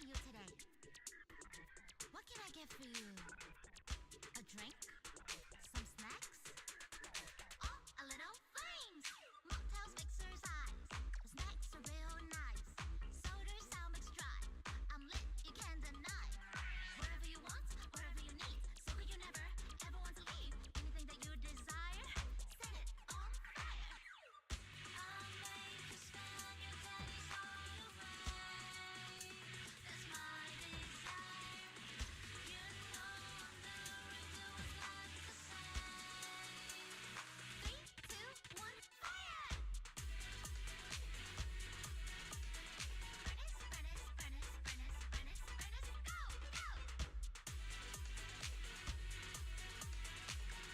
serving you today. What can I get for you? A drink? Some snacks? Oh, a little flames! Mocktails, mixers, ice. The snacks are real nice. Sodas, I'll mix dry. I'm lit, you can't deny. Whatever you want, whatever you need. So could you never, ever want to leave? Anything that you desire, set it on fire. I'll make you spend your days all away. That's my desire. You know I'm doing to us like the same. 3, 2, 1, fire! Furnace, furnace, furnace, furnace, furnace, furnace, go, go!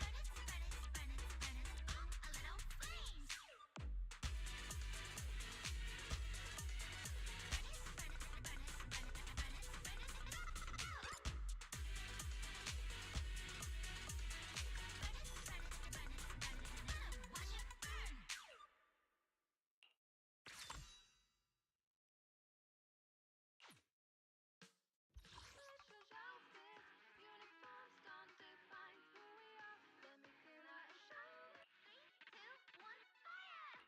Furnace, furnace, furnace, furnace, oh, a little flames! Furnace, furnace, furnace, furnace, furnace, furnace, go, go! Furnace, furnace, furnace, furnace, watch it burn! Special outfits, uniforms don't define who we are. Let me clear our shine. 3, 2, 1, fire!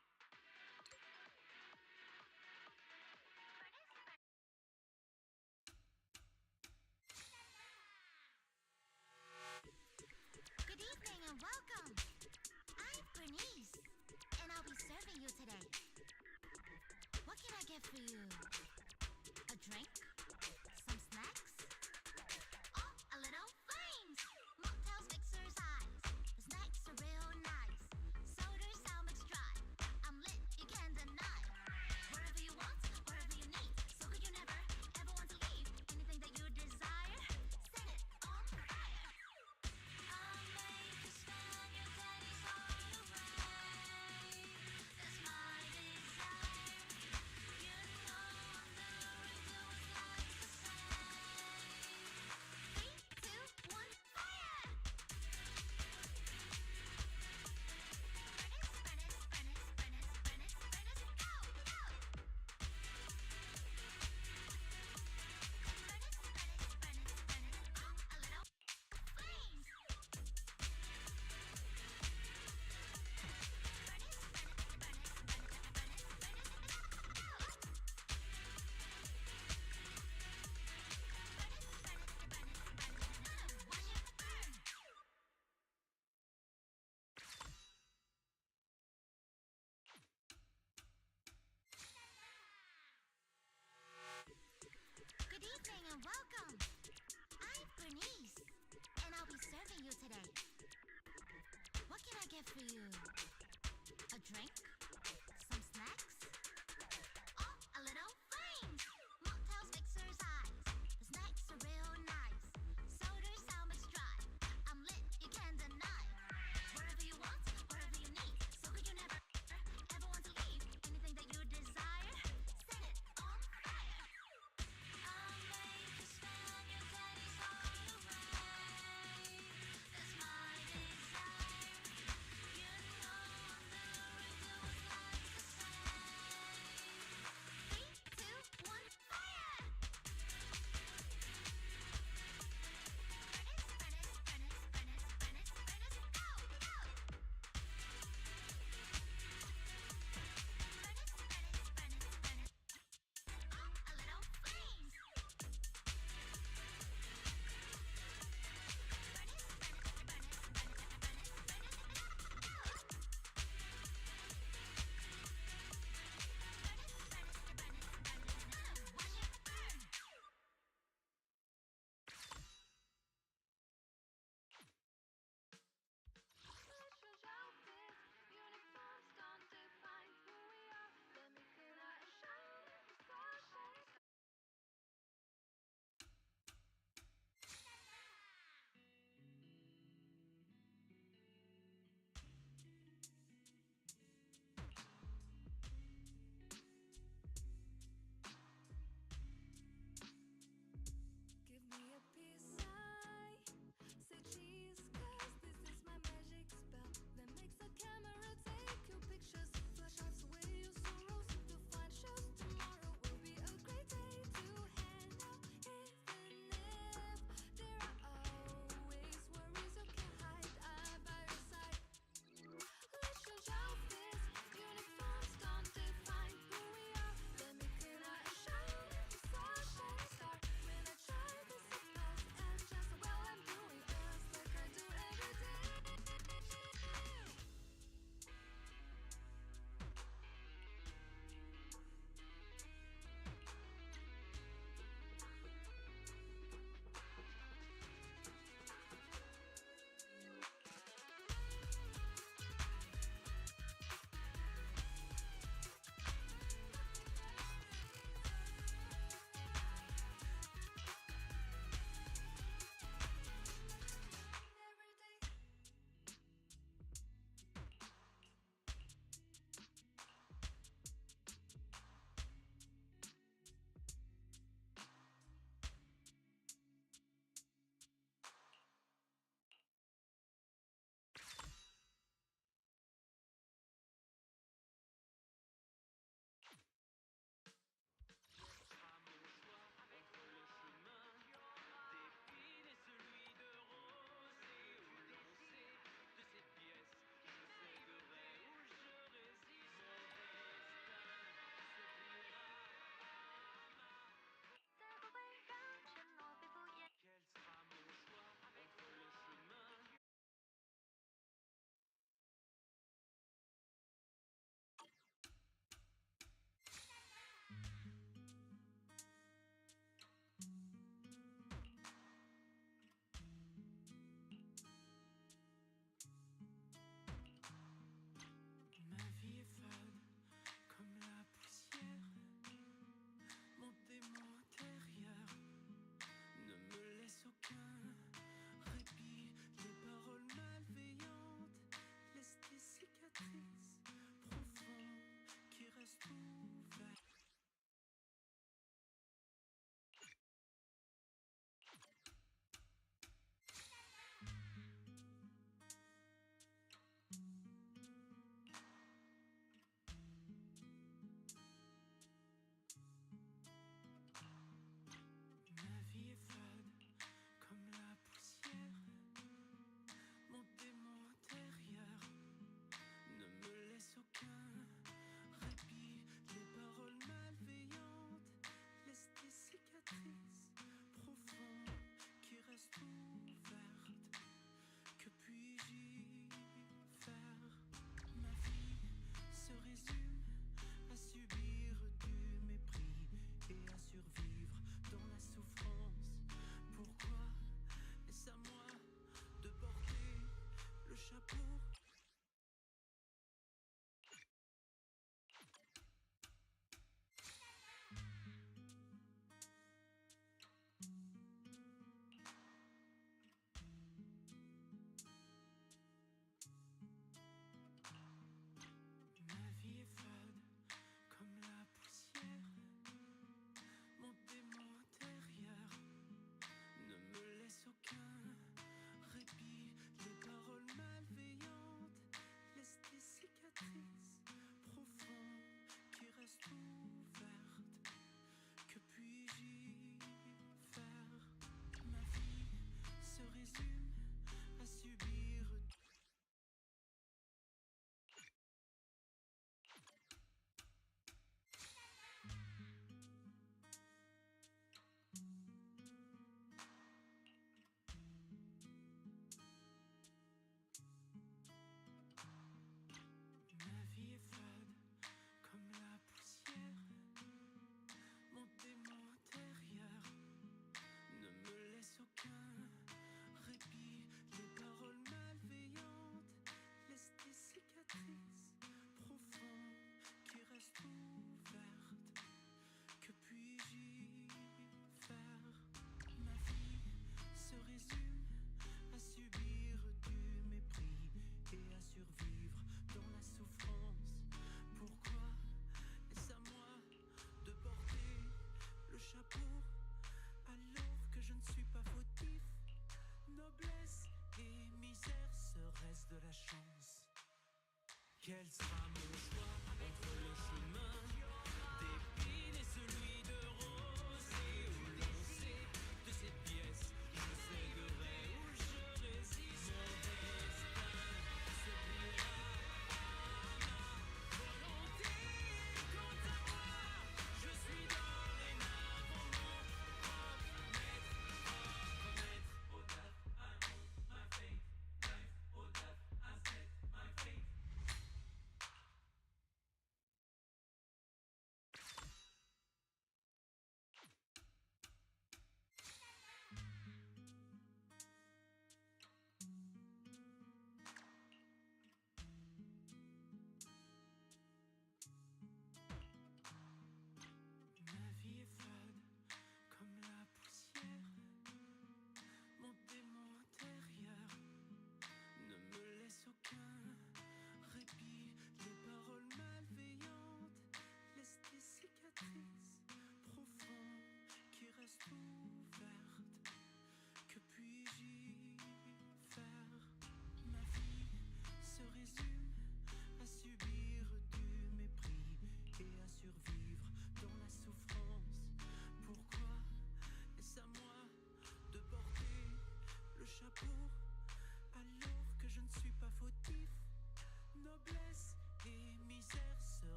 Good evening and welcome. I'm Bernice, and I'll be serving you today. What can I get for you? A drink? Some snacks? Oh, a little flames! Mocktails, mixers, ice. The snacks are real nice. Sodas, I'll mix dry. I'm lit, you can't deny. Wherever you want, wherever you need. So could you never, ever want to leave? Anything that you desire, set it on fire. I'll make you spend your days all away. That's my desire. You know I'm doing to us like the same. 3, 2, 1, fire! Furnace, furnace, furnace, furnace, furnace, furnace, go, go! Furnace, furnace, furnace, furnace, oh, a little flames! Furnace, furnace, furnace, furnace, furnace, furnace, go, go! Furnace, furnace, furnace, furnace, watch it burn! Good evening and welcome. I'm Bernice, and I'll be serving you today. What can I get for you? A drink? Some snacks? Oh, a little flames! Mocktails, mixers, ice. The snacks are real nice. Sodas, I'll mix dry. I'm lit, you can't deny. Wherever you want, wherever you need. So could you never, ever want to leave? Anything that you desire, set it on fire. I'll make you spend your days all away. That's my desire. You know I'm doing to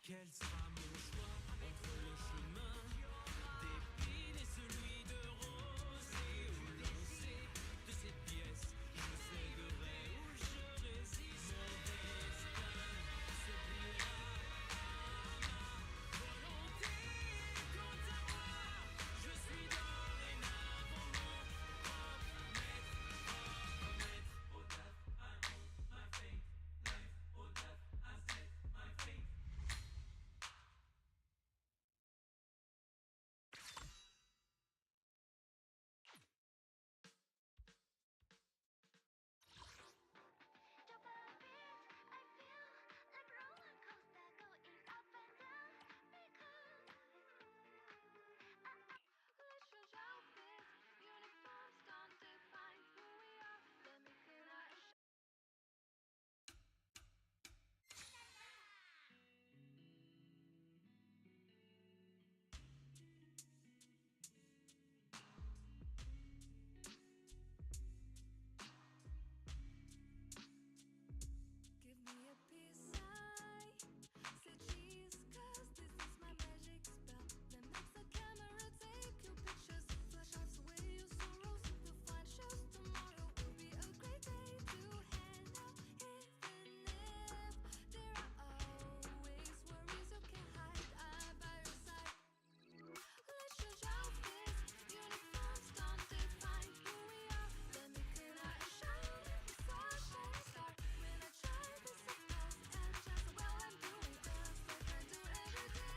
Quel sera mon choix entre le chemin d'épines et celui de rose? Et où l'on sait de cette pièce, je céderai ou je résiste. Mon destin se pliera à ma volonté. Quant à moi, je suis dorénavant mon propre maître, propre maître. Oh death, I own my fate. Life, oh death, I set my fate. Give me a piece, I say cheese, 'cause this is my magic spell that makes the camera take your pictures, flash off away your sorrows. You'll find shows tomorrow will be a great day to hang out, even if there are always worries you can't hide. I'm by your side. Let's change outfits, uniforms don't define who we are. Let me clean out and shine in the sunshine star. When I try to suppose and just well I'm doing just like I do every day.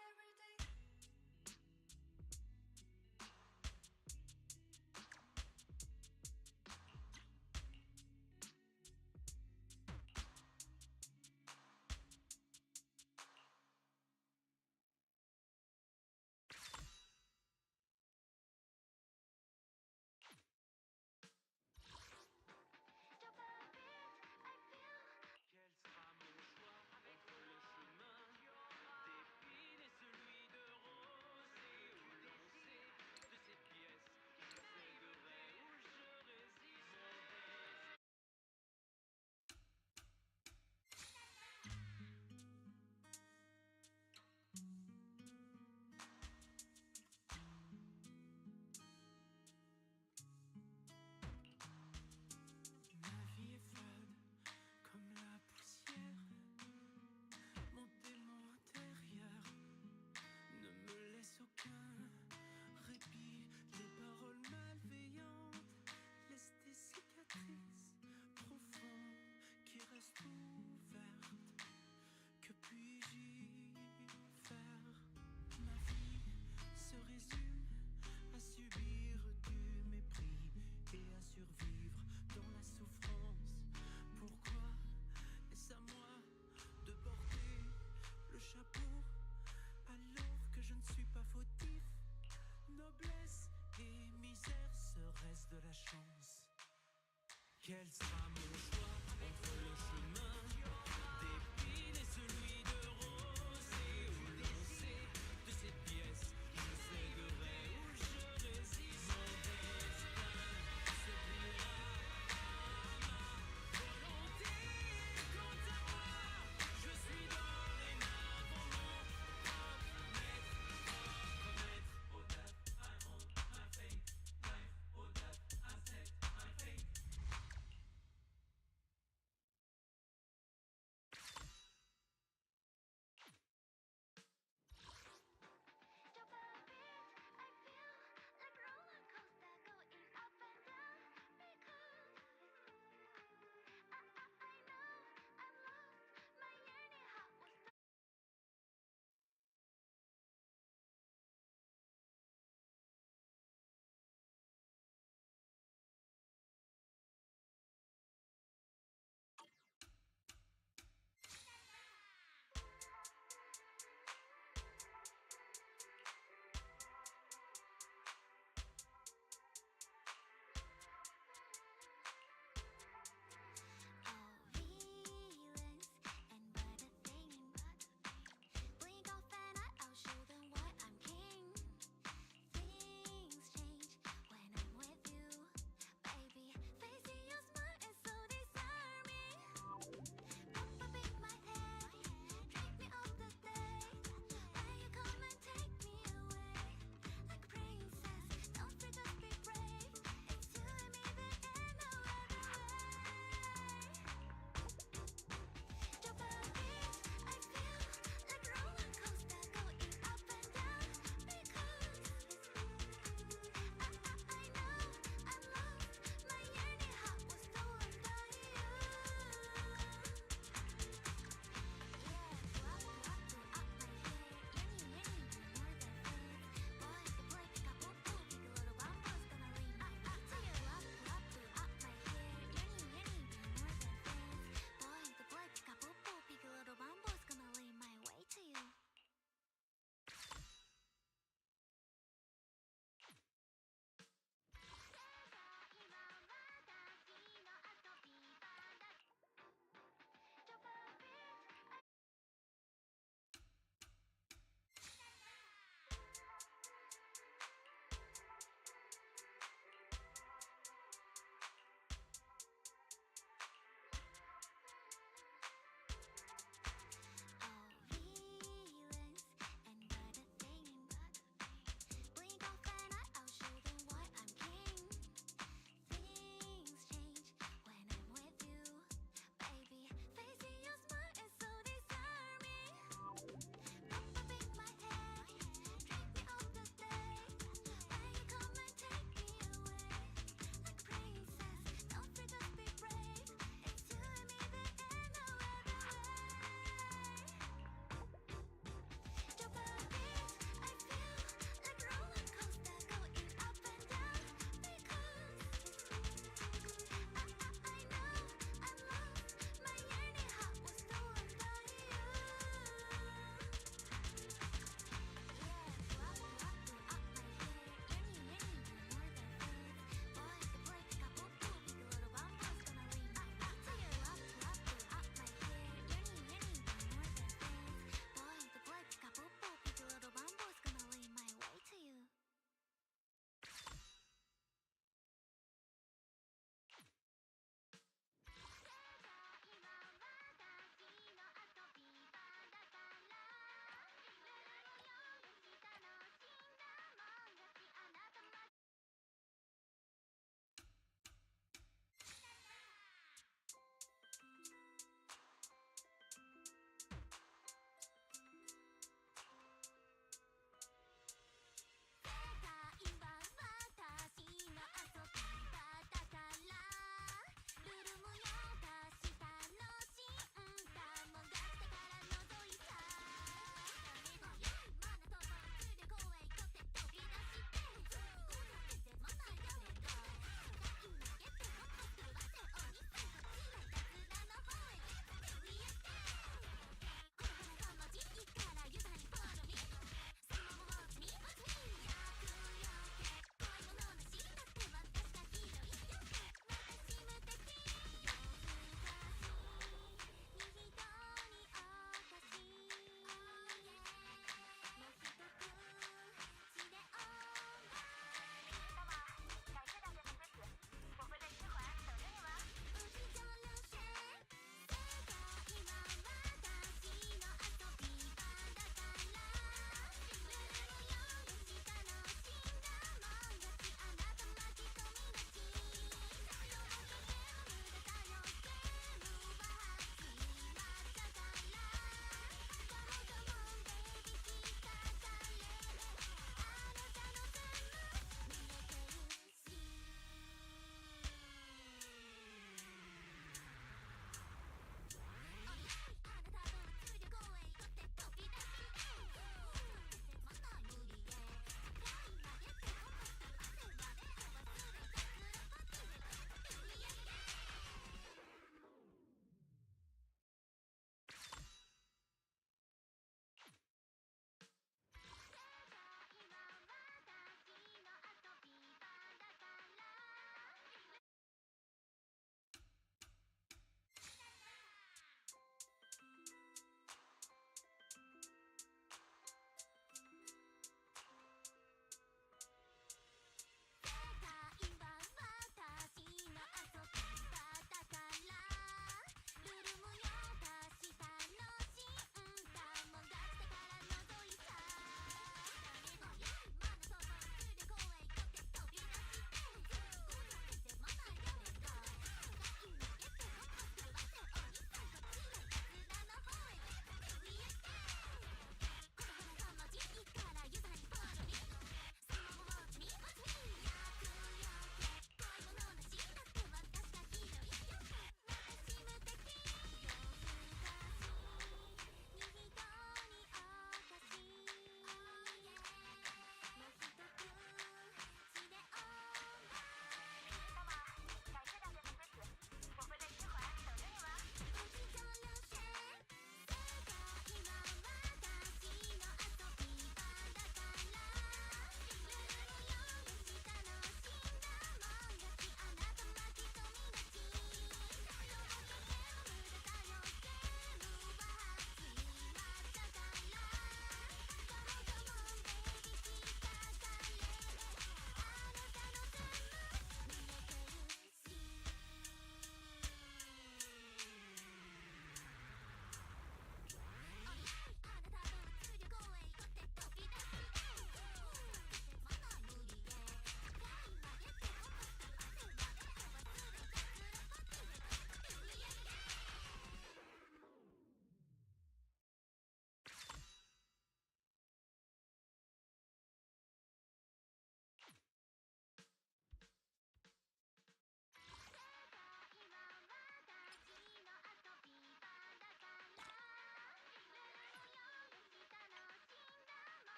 Every day. Quel sera mon choix entre le chemin d'épines et celui de rose? Et où l'on sait de cette pièce, je céderai ou je résiste. Mon destin. Ma vie est fade comme la poussière. Mon démon intérieur ne me laisse aucun répit. Les paroles malveillantes laissent des cicatrices profondes qui restent ouvertes. Que puis-je y faire? Ma vie se résume à subir du mépris et à survivre dans la souffrance. Pourquoi est-ce à moi de porter le chapeau alors que je ne suis pas fautif? Noblesse et misère, serait-ce de la chance? Quel sera mon choix entre le chemin d'épines et celui de rose? Et où l'on sait de cette pièce, je céderai ou je résiste. Mon destin se pliera à ma volonté. Quant à moi, je suis dorénavant mon propre maître, propre maître. Oh death, I own my fate. Life, oh death, I set my fate.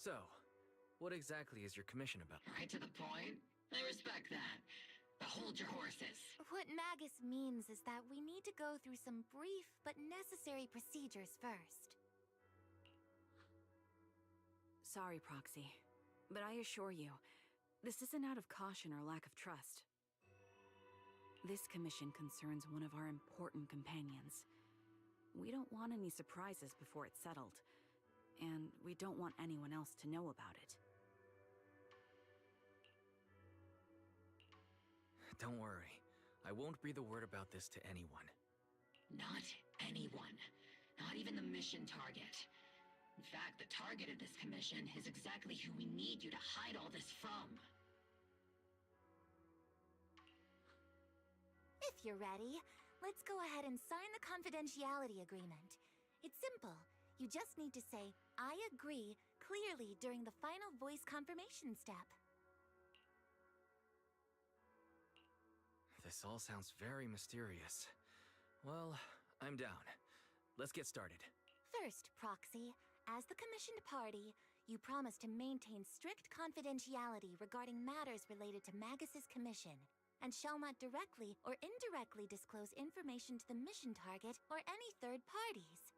So, what exactly is your commission about? Right to the point. I respect that. But hold your horses. What Magus means is that we need to go through some brief but necessary procedures first. Sorry, Proxy, but I assure you, this isn't out of caution or lack of trust. This commission concerns one of our important companions. We don't want any surprises before it's settled, and we don't want anyone else to know about it. Don't worry. I won't breathe a word about this to anyone. Not anyone. Not even the mission target. In fact, the target of this commission is exactly who we need you to hide all this from. If you're ready, let's go ahead and sign the confidentiality agreement. It's simple. You just need to say, "I agree," clearly during the final voice confirmation step. This all sounds very mysterious. Well, I'm down. Let's get started. First, Proxy, as the commissioned party, you promise to maintain strict confidentiality regarding matters related to Magus's commission, and shall not directly or indirectly disclose information to the mission target or any third parties.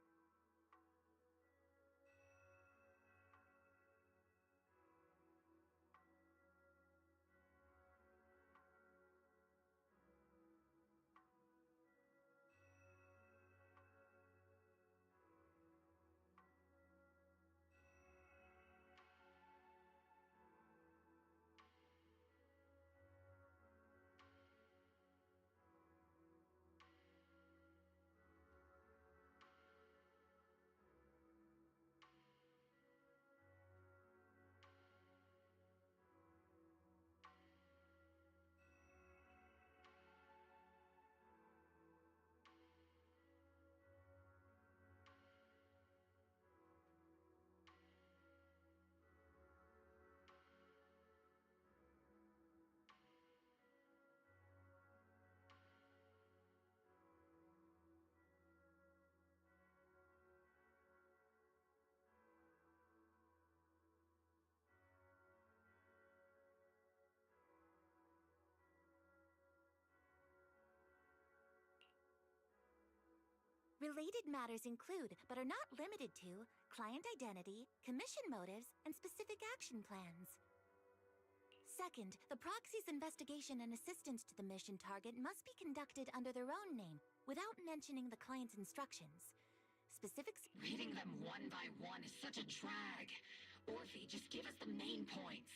Related matters include, but are not limited to, client identity, commission motives, and specific action plans. Second, the proxy's investigation and assistance to the mission target must be conducted under their own name, without mentioning the client's instructions. Specifics. Reading them one by one is such a drag. Orphe, just give us the main points.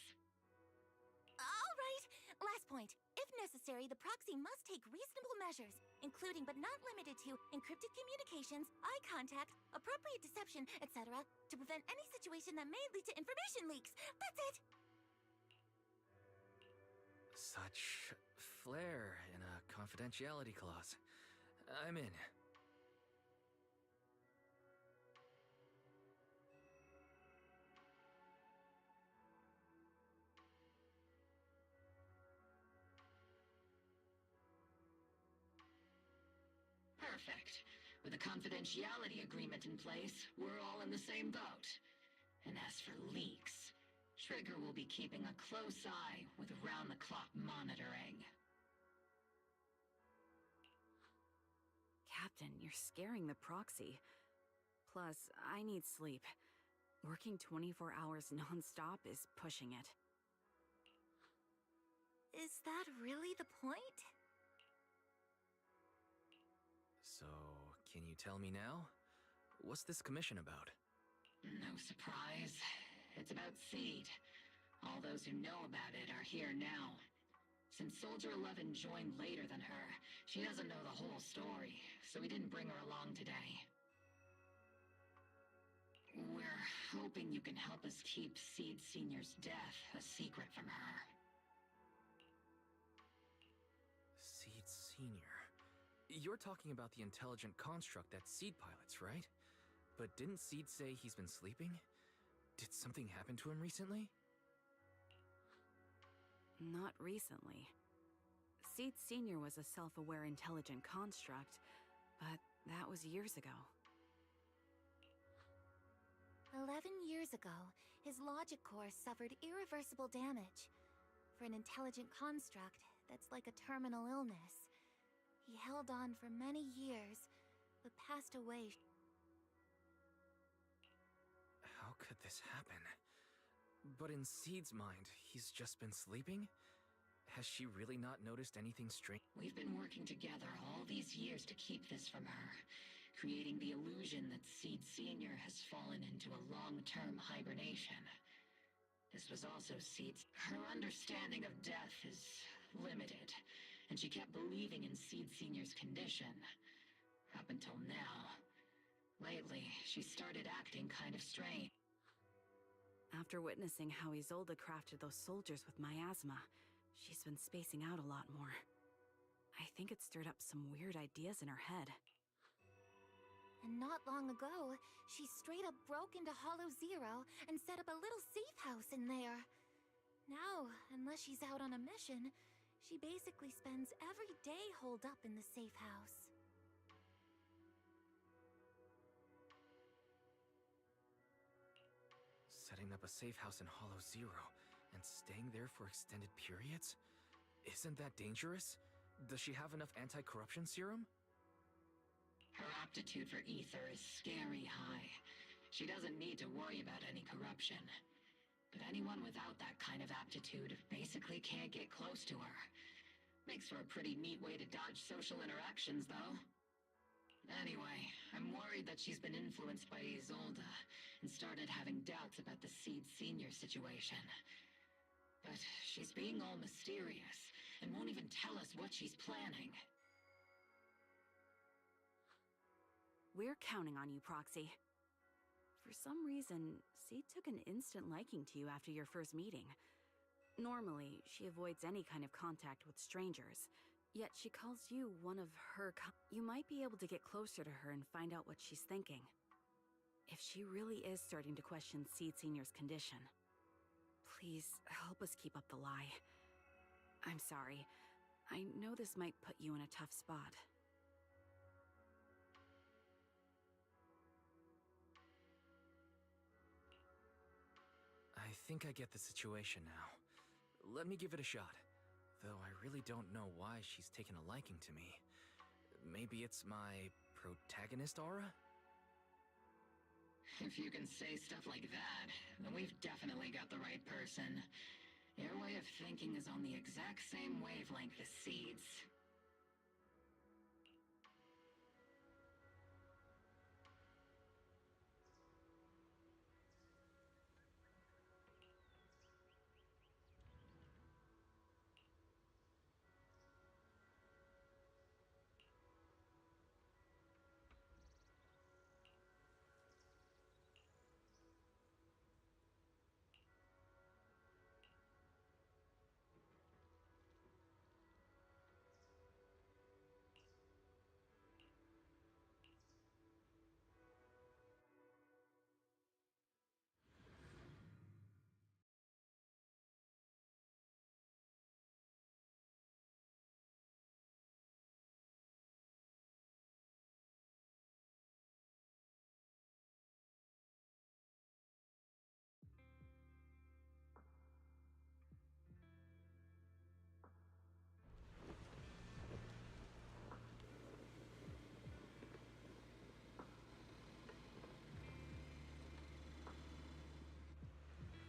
All right. Last point. If necessary, the proxy must take reasonable measures, including but not limited to encrypted communications, eye contact, appropriate deception, etc., to prevent any situation that may lead to information leaks. That's it! Such flair in a confidentiality clause. I'm in. Perfect. With a confidentiality agreement in place, we're all in the same boat. And as for leaks, Trigger will be keeping a close eye with round-the-clock monitoring. Captain, you're scaring the proxy. Plus, I need sleep. Working 24 hours non-stop is pushing it. Is that really the point? So, can you tell me now? What's this commission about? No surprise. It's about Seed. All those who know about it are here now. Since Soldier 11 joined later than her, she doesn't know the whole story, so we didn't bring her along today. We're hoping you can help us keep Seed Senior's death a secret from her. Seed Senior. You're talking about the intelligent construct that Seed pilots, right? But didn't Seed say he's been sleeping? Did something happen to him recently? Not recently. Seed Senior was a self-aware intelligent construct, but that was years ago. 11 years ago, his logic core suffered irreversible damage. For an intelligent construct that's like a terminal illness, he held on for many years, but passed away. How could this happen? But in Seed's mind, he's just been sleeping? Has she really not noticed anything strange? We've been working together all these years to keep this from her, creating the illusion that Seed Senior has fallen into a long-term hibernation. This was also Seed's... Her understanding of death is limited, and she kept believing in Seed Senior's condition. Up until now. Lately, she started acting kind of strange. After witnessing how Isolde crafted those soldiers with miasma, she's been spacing out a lot more. I think it stirred up some weird ideas in her head. And not long ago, she straight up broke into Hollow Zero and set up a little safe house in there. Now, unless she's out on a mission, she basically spends every day holed up in the safe house. Setting up a safe house in Hollow Zero and staying there for extended periods? Isn't that dangerous? Does she have enough anti-corruption serum? Her aptitude for ether is scary high. She doesn't need to worry about any corruption. But anyone without that kind of aptitude basically can't get close to her. Makes for a pretty neat way to dodge social interactions, though. Anyway, I'm worried that she's been influenced by Isolde and started having doubts about the Seed Senior situation. But she's being all mysterious and won't even tell us what she's planning. We're counting on you, Proxy. For some reason, Seed took an instant liking to you after your first meeting. Normally, she avoids any kind of contact with strangers, yet she calls you one of her You might be able to get closer to her and find out what she's thinking. If she really is starting to question Seed Senior's condition, please help us keep up the lie. I'm sorry. I know this might put you in a tough spot. I think I get the situation now. Let me give it a shot. Though I really don't know why she's taken a liking to me. Maybe it's my protagonist aura? If you can say stuff like that, then we've definitely got the right person. Your way of thinking is on the exact same wavelength as Seed's.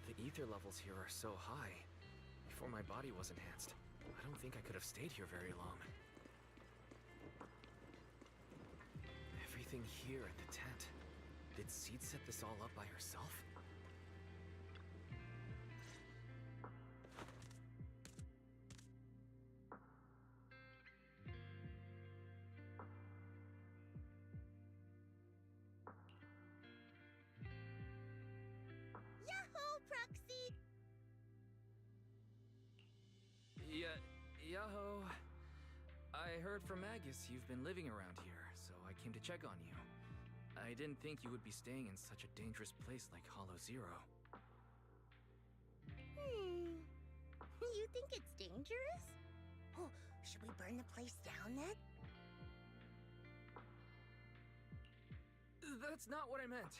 The ether levels here are so high. Before my body was enhanced, I don't think I could have stayed here very long. Everything here at the tent. Did Seed set this all up by herself? Yahoo, Proxy! Yaho. I heard from Magus you've been living around here, so I came to check on you. I didn't think you would be staying in such a dangerous place like Hollow Zero. You think it's dangerous? Oh, should we burn the place down then? That's not what I meant.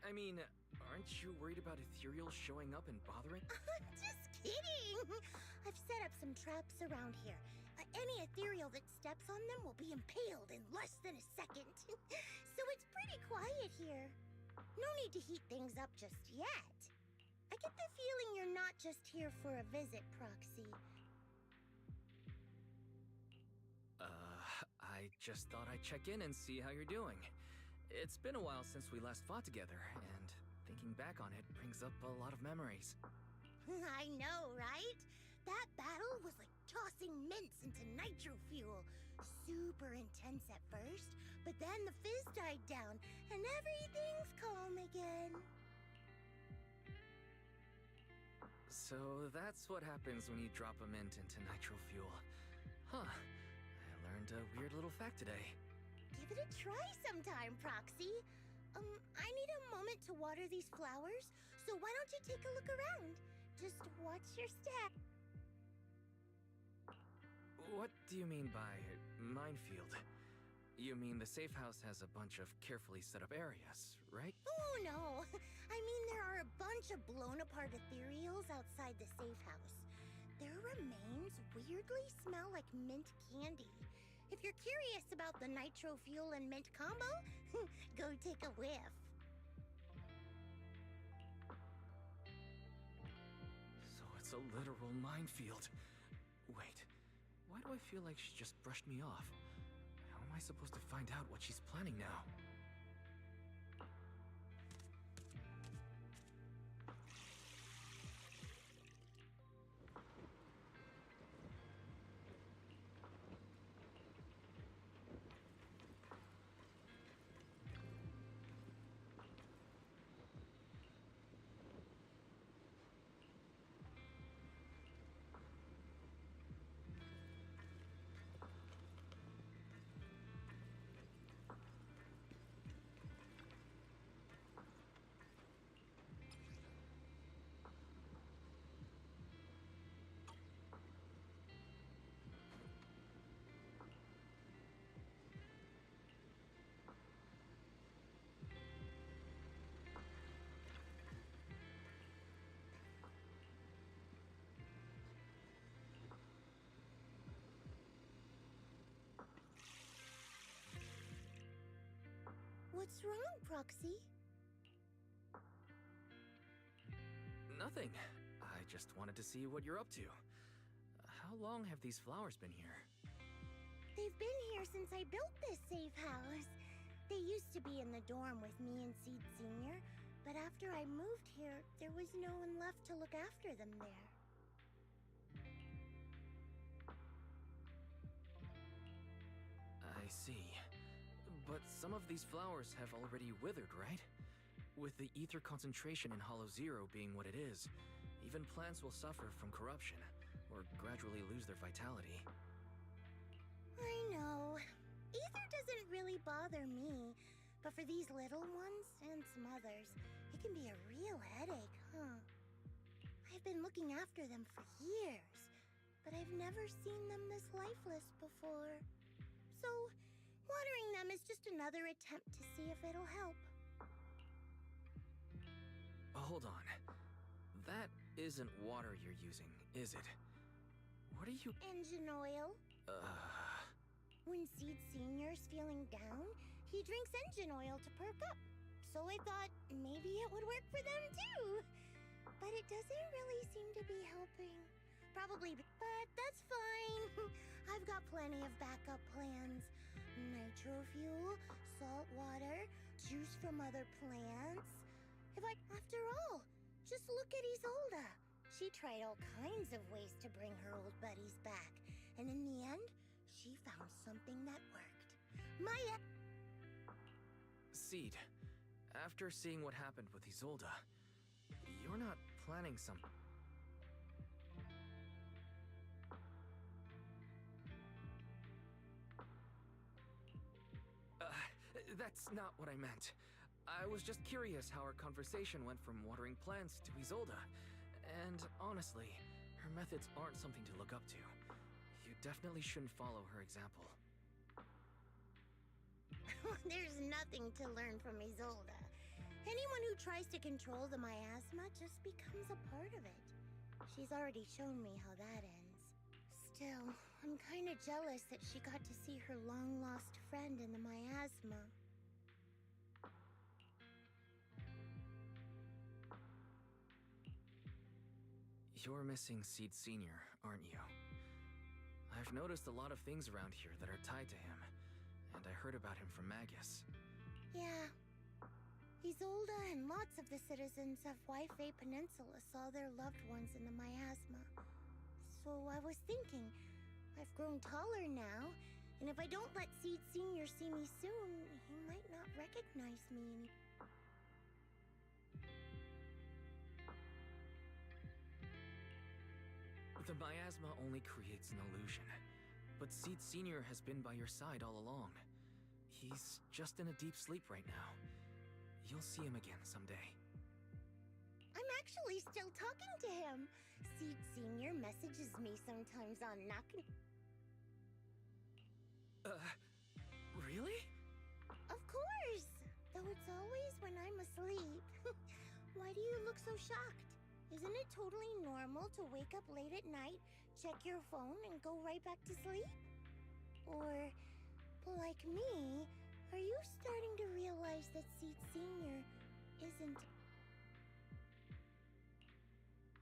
I mean, Aren't you worried about ethereal showing up and bothering? I'm just kidding! I've set up some traps around here. Any ethereal that steps on them will be impaled in less than a second. So it's pretty quiet here. No need to heat things up just yet. I get the feeling you're not just here for a visit, Proxy. I just thought I'd check in and see how you're doing. It's been a while since we last fought together, and thinking back on it brings up a lot of memories. I know, right? That battle was like tossing mints into nitro fuel. Super intense at first, but then the fizz died down, and everything's calm again. So that's what happens when you drop a mint into nitro fuel. Huh. I learned a weird little fact today. Give it a try sometime, Proxy. I need a moment to water these flowers, so why don't you take a look around? Just watch your step. What do you mean by minefield? You mean the safe house has a bunch of carefully set up areas, right? Oh, no. I mean, there are a bunch of blown-apart ethereals outside the safe house. Their remains weirdly smell like mint candy. If you're curious about the nitro fuel and mint combo, go take a whiff. So it's a literal minefield. Wait, why do I feel like she just brushed me off? How am I supposed to find out what she's planning now? What's wrong, Proxy? Nothing. I just wanted to see what you're up to. How long have these flowers been here? They've been here since I built this safe house. They used to be in the dorm with me and Seed Sr., but after I moved here, there was no one left to look after them there. I see. But some of these flowers have already withered, right? With the ether concentration in Hollow Zero being what it is, even plants will suffer from corruption, or gradually lose their vitality. I know. Ether doesn't really bother me, but for these little ones and some others, it can be a real headache, huh? I've been looking after them for years, but I've never seen them this lifeless before. So, watering them is just another attempt to see if it'll help. Hold on. That isn't water you're using, is it? What are you... Engine oil. When Seed Senior's feeling down, he drinks engine oil to perk up. So I thought maybe it would work for them too. But it doesn't really seem to be helping. Probably, but that's fine. I've got plenty of backup plans. Nitro fuel, salt water, juice from other plants. After all, just look at Isolda. She tried all kinds of ways to bring her old buddies back. And in the end, she found something that worked. Seed, after seeing what happened with Isolda, you're not planning some... That's not what I meant. I was just curious how our conversation went from watering plants to Isolda. And honestly, her methods aren't something to look up to. You definitely shouldn't follow her example. There's nothing to learn from Isolda. Anyone who tries to control the miasma just becomes a part of it. She's already shown me how that ends. Still, I'm kinda jealous that she got to see her long-lost friend in the miasma. You're missing Seed Sr., aren't you? I've noticed a lot of things around here that are tied to him, and I heard about him from Magus. Yeah. Isolde and lots of the citizens of Wi-Fi Peninsula saw their loved ones in the miasma. So I was thinking, I've grown taller now, and if I don't let Seed Sr. see me soon, he might not recognize me. The miasma only creates an illusion, but Seed Sr. has been by your side all along. He's just in a deep sleep right now. You'll see him again someday. I'm actually still talking to him. Seed Sr. messages me sometimes on Knock. Really? Of course! Though it's always when I'm asleep. Why do you look so shocked? Isn't it totally normal to wake up late at night, check your phone, and go right back to sleep? Or, like me, are you starting to realize that Seed Sr. isn't...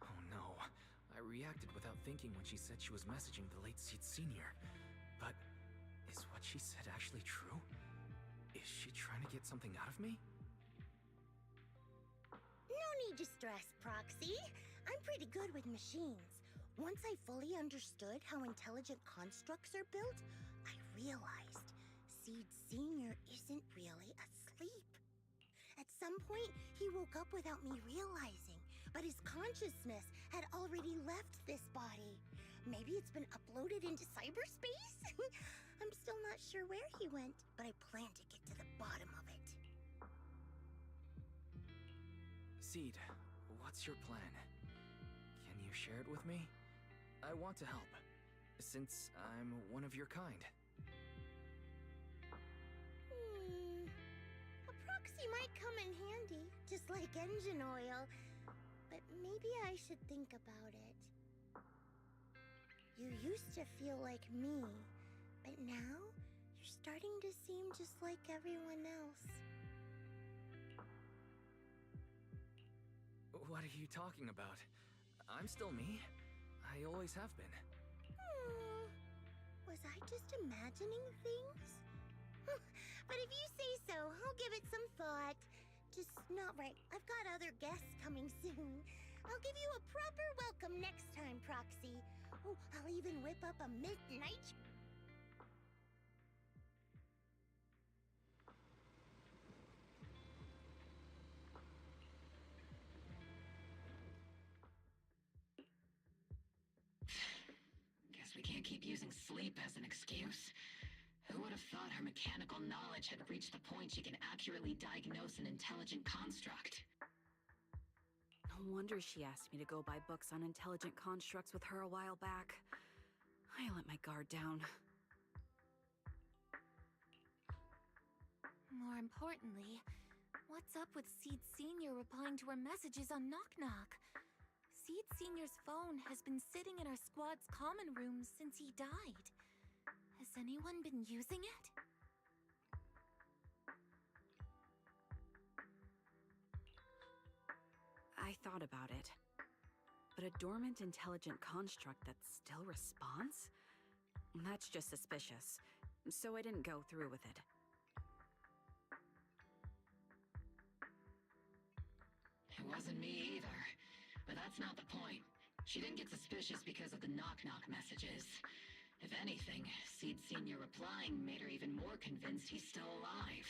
Oh no. I reacted without thinking when she said she was messaging the late Seed Sr. But is what she said actually true? Is she trying to get something out of me? No need to stress, Proxy. I'm pretty good with machines. Once I fully understood how intelligent constructs are built, I realized Seed Sr. isn't really asleep. At some point, he woke up without me realizing, but his consciousness had already left this body. Maybe it's been uploaded into cyberspace? I'm still not sure where he went, but I plan to get to the bottom of it. Seed, what's your plan? Can you share it with me? I want to help, since I'm one of your kind. A proxy might come in handy, just like engine oil. But maybe I should think about it. You used to feel like me, but now you're starting to seem just like everyone else. What are you talking about? I'm still me. I always have been. Was I just imagining things? But if you say so, I'll give it some thought. Just not right. I've got other guests coming soon. I'll give you a proper welcome next time, Proxy. Oh, I'll even whip up a midnight... Guess we can't keep using sleep as an excuse. Who would have thought her mechanical knowledge had reached the point she can accurately diagnose an intelligent construct? No wonder she asked me to go buy books on intelligent constructs with her a while back. I let my guard down. More importantly, what's up with Seed Sr. replying to her messages on Knock Knock? Seed Sr.'s phone has been sitting in our squad's common room since he died. Has anyone been using it? I thought about it. But a dormant intelligent construct that still responds? That's just suspicious. So I didn't go through with it. It wasn't me either. But that's not the point. She didn't get suspicious because of the knock-knock messages. If anything, Seed Sr. replying made her even more convinced he's still alive.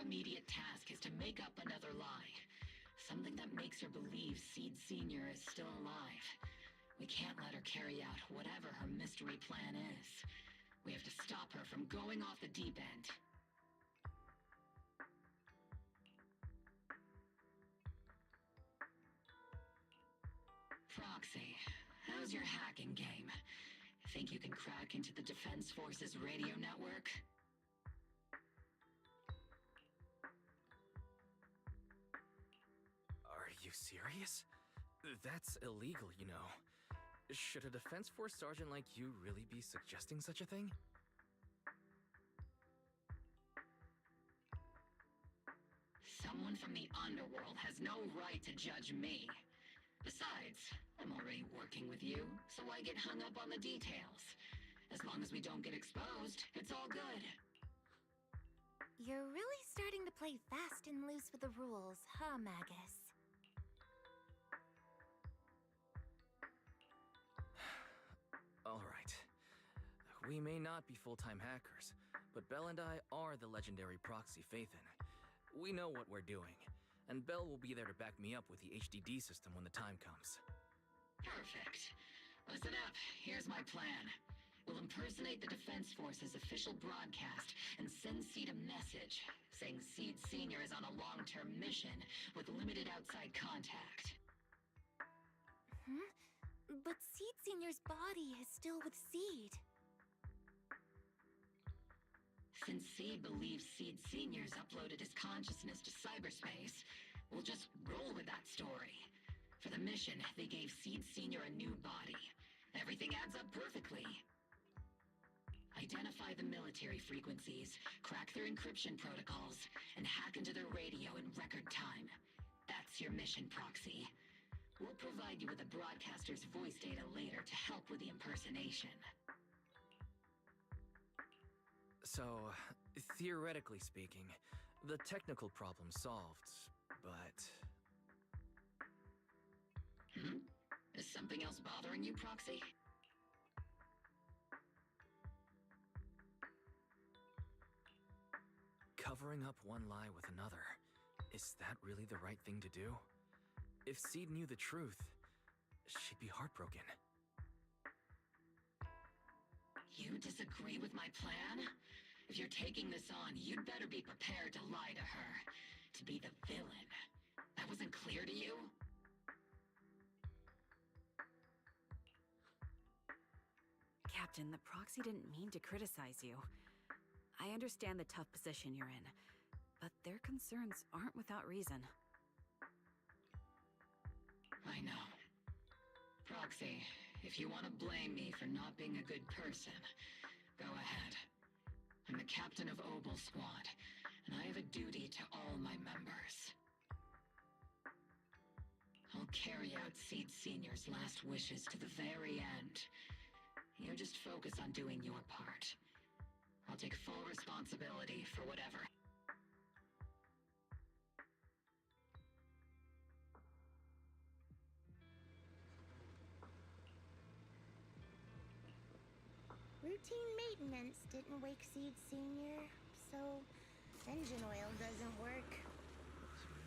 immediate task is to make up another lie. Something that makes her believe Seed Senior is still alive. We can't let her carry out whatever her mystery plan is. We have to stop her from going off the deep end. Proxy, how's your hacking game? Think you can crack into the Defense Forces radio network? Are you serious? That's illegal, you know. Should a Defense Force sergeant like you really be suggesting such a thing? Someone from the underworld has no right to judge me. Besides, I'm already working with you, so why get hung up on the details? As long as we don't get exposed, it's all good. You're really starting to play fast and loose with the rules, huh, Magus? Alright. We may not be full-time hackers, but Belle and I are the legendary proxy Phaethon. We know what we're doing, and Belle will be there to back me up with the HDD system when the time comes. Perfect. Listen up, here's my plan. We'll impersonate the Defense Force's official broadcast and send Seed a message saying Seed Senior is on a long-term mission with limited outside contact. But Seed Senior's body is still with Seed. Since Seed believes Seed Senior's uploaded his consciousness to cyberspace, we'll just roll with that story. For the mission, they gave Seed Senior a new body. Everything adds up perfectly. Identify the military frequencies, crack their encryption protocols, and hack into their radio in record time. That's your mission, Proxy. We'll provide you with the broadcaster's voice data later to help with the impersonation. So, theoretically speaking, the technical problem's solved, but... Is something else bothering you, Proxy? Covering up one lie with another, is that really the right thing to do? If Seed knew the truth, she'd be heartbroken. You disagree with my plan? If you're taking this on, you'd better be prepared to lie to her. To be the villain. That wasn't clear to you? Captain, the proxy didn't mean to criticize you. I understand the tough position you're in, but their concerns aren't without reason. I know. Proxy, if you want to blame me for not being a good person, go ahead. I'm the captain of Obel Squad, and I have a duty to all my members. I'll carry out Seed Senior's last wishes to the very end. You just focus on doing your part. I'll take full responsibility for whatever. Routine maintenance didn't wake Seed Senior, so engine oil doesn't work.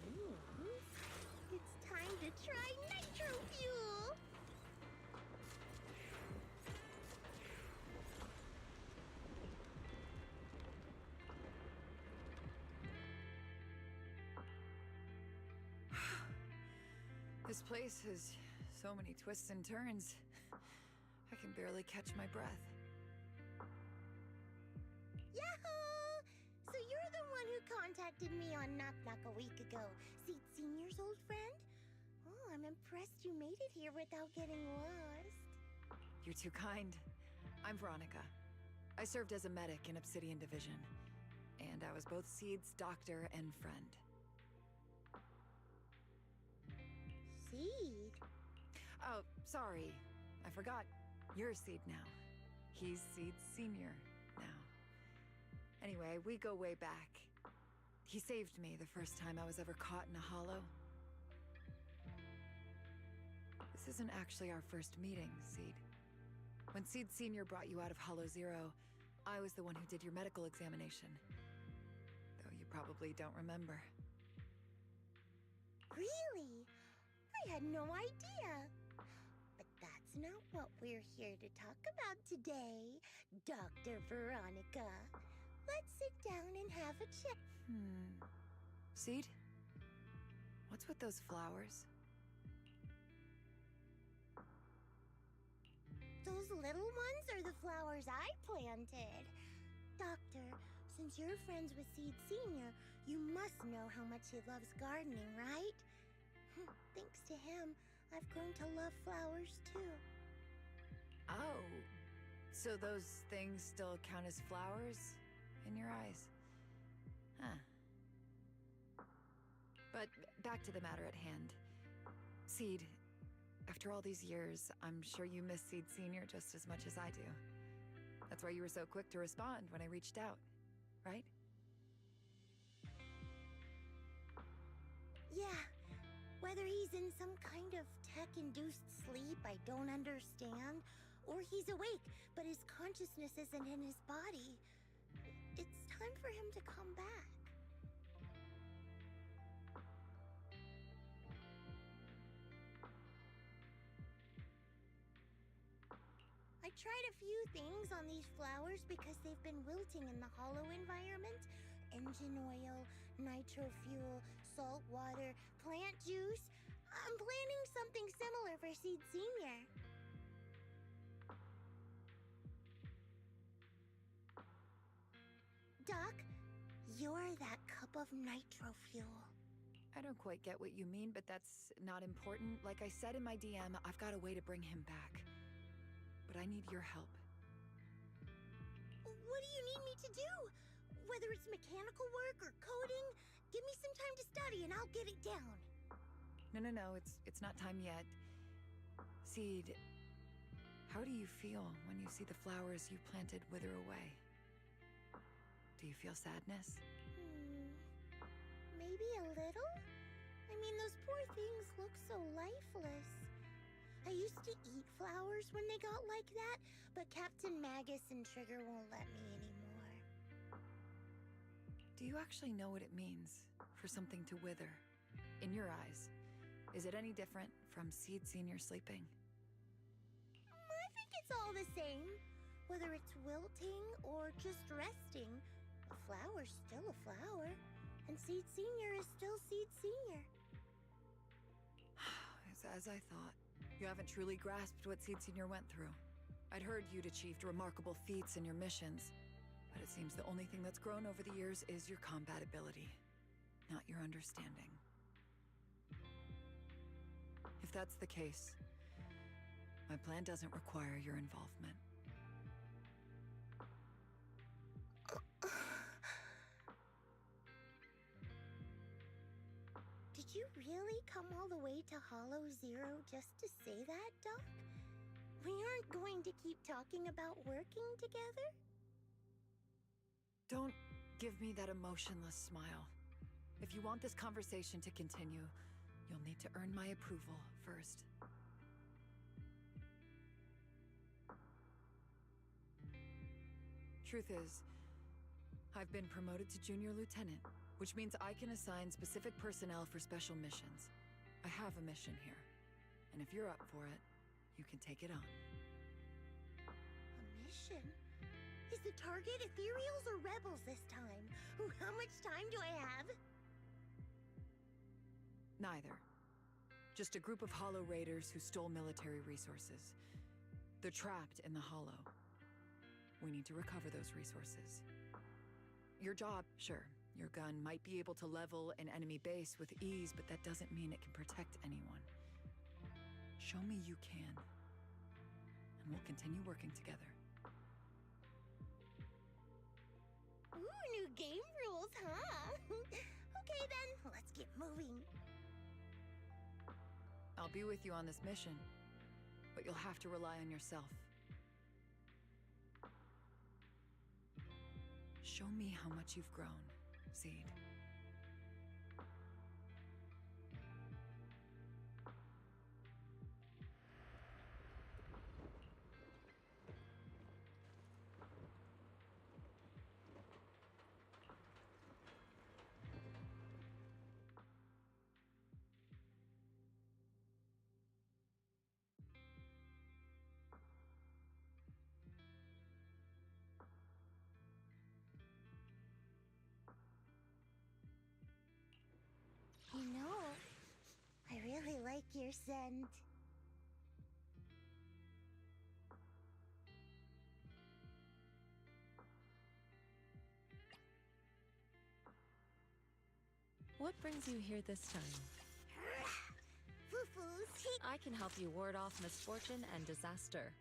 Smooth. It's time to try nitro fuel! This place has so many twists and turns. I can barely catch my breath. Yahoo! So you're the one who contacted me on Knock Knock a week ago. Seed Senior's old friend? Oh, I'm impressed you made it here without getting lost. You're too kind. I'm Veronica. I served as a medic in Obsidian Division, and I was both Seed's doctor and friend. Seed? Oh, sorry. I forgot. You're Seed now. He's Seed Senior now. Anyway, we go way back. He saved me the first time I was ever caught in a hollow. This isn't actually our first meeting, Seed. When Seed Senior brought you out of Hollow Zero, I was the one who did your medical examination. Though you probably don't remember. Really? I had no idea. But that's not what we're here to talk about today, Dr. Veronica. Let's sit down and have a chat. Seed? What's with those flowers? Those little ones are the flowers I planted. Doctor, since you're friends with Seed Sr., you must know how much he loves gardening, right? Thanks to him, I've grown to love flowers too. Oh, so those things still count as flowers in your eyes? Huh. But back to the matter at hand. Seed, after all these years, I'm sure you miss Seed Sr. just as much as I do. That's why you were so quick to respond when I reached out, right? Yeah, whether he's in some kind of tech-induced sleep I don't understand, or he's awake, but his consciousness isn't in his body, it's time for him to come back. I tried a few things on these flowers because they've been wilting in the hollow environment. Engine oil, nitro fuel, salt water, plant juice. I'm planning something similar for Seed Sr. Doc, you're that cup of nitro fuel. I don't quite get what you mean, but that's not important. Like I said in my DM, I've got a way to bring him back. But I need your help. What do you need me to do? Whether it's mechanical work or coding, give me some time to study and I'll get it down. No, it's not time yet. Seed, how do you feel when you see the flowers you planted wither away? Do you feel sadness? Maybe a little? I mean, those poor things look so lifeless. I used to eat flowers when they got like that, but Captain Magus and Trigger won't let me anymore. Do you actually know what it means for something to wither? In your eyes, is it any different from Seed Sr. sleeping? I think it's all the same. Whether it's wilting or just resting, a flower's still a flower, and Seed Sr. is still Seed Sr. It's as I thought. You haven't truly grasped what Seed Sr. went through. I'd heard you'd achieved remarkable feats in your missions, but it seems the only thing that's grown over the years is your combat ability, not your understanding. If that's the case, my plan doesn't require your involvement. Did you really come all the way to Hollow Zero just to say that, Doc? We aren't going to keep talking about working together? Don't give me that emotionless smile. If you want this conversation to continue, you'll need to earn my approval first. Truth is, I've been promoted to Junior Lieutenant, which means I can assign specific personnel for special missions. I have a mission here, and if you're up for it, you can take it on. A mission? Is the target Ethereals or Rebels this time? How much time do I have? Neither. Just a group of Hollow Raiders who stole military resources. They're trapped in the Hollow. We need to recover those resources. Your job, sure. Your gun might be able to level an enemy base with ease, but that doesn't mean it can protect anyone. Show me you can, and we'll continue working together. Ooh, new game rules, huh? Okay then, let's get moving. I'll be with you on this mission, but you'll have to rely on yourself. Show me how much you've grown, Seed. end. What brings you here this time? Foo-foos. I can help you ward off misfortune and disaster.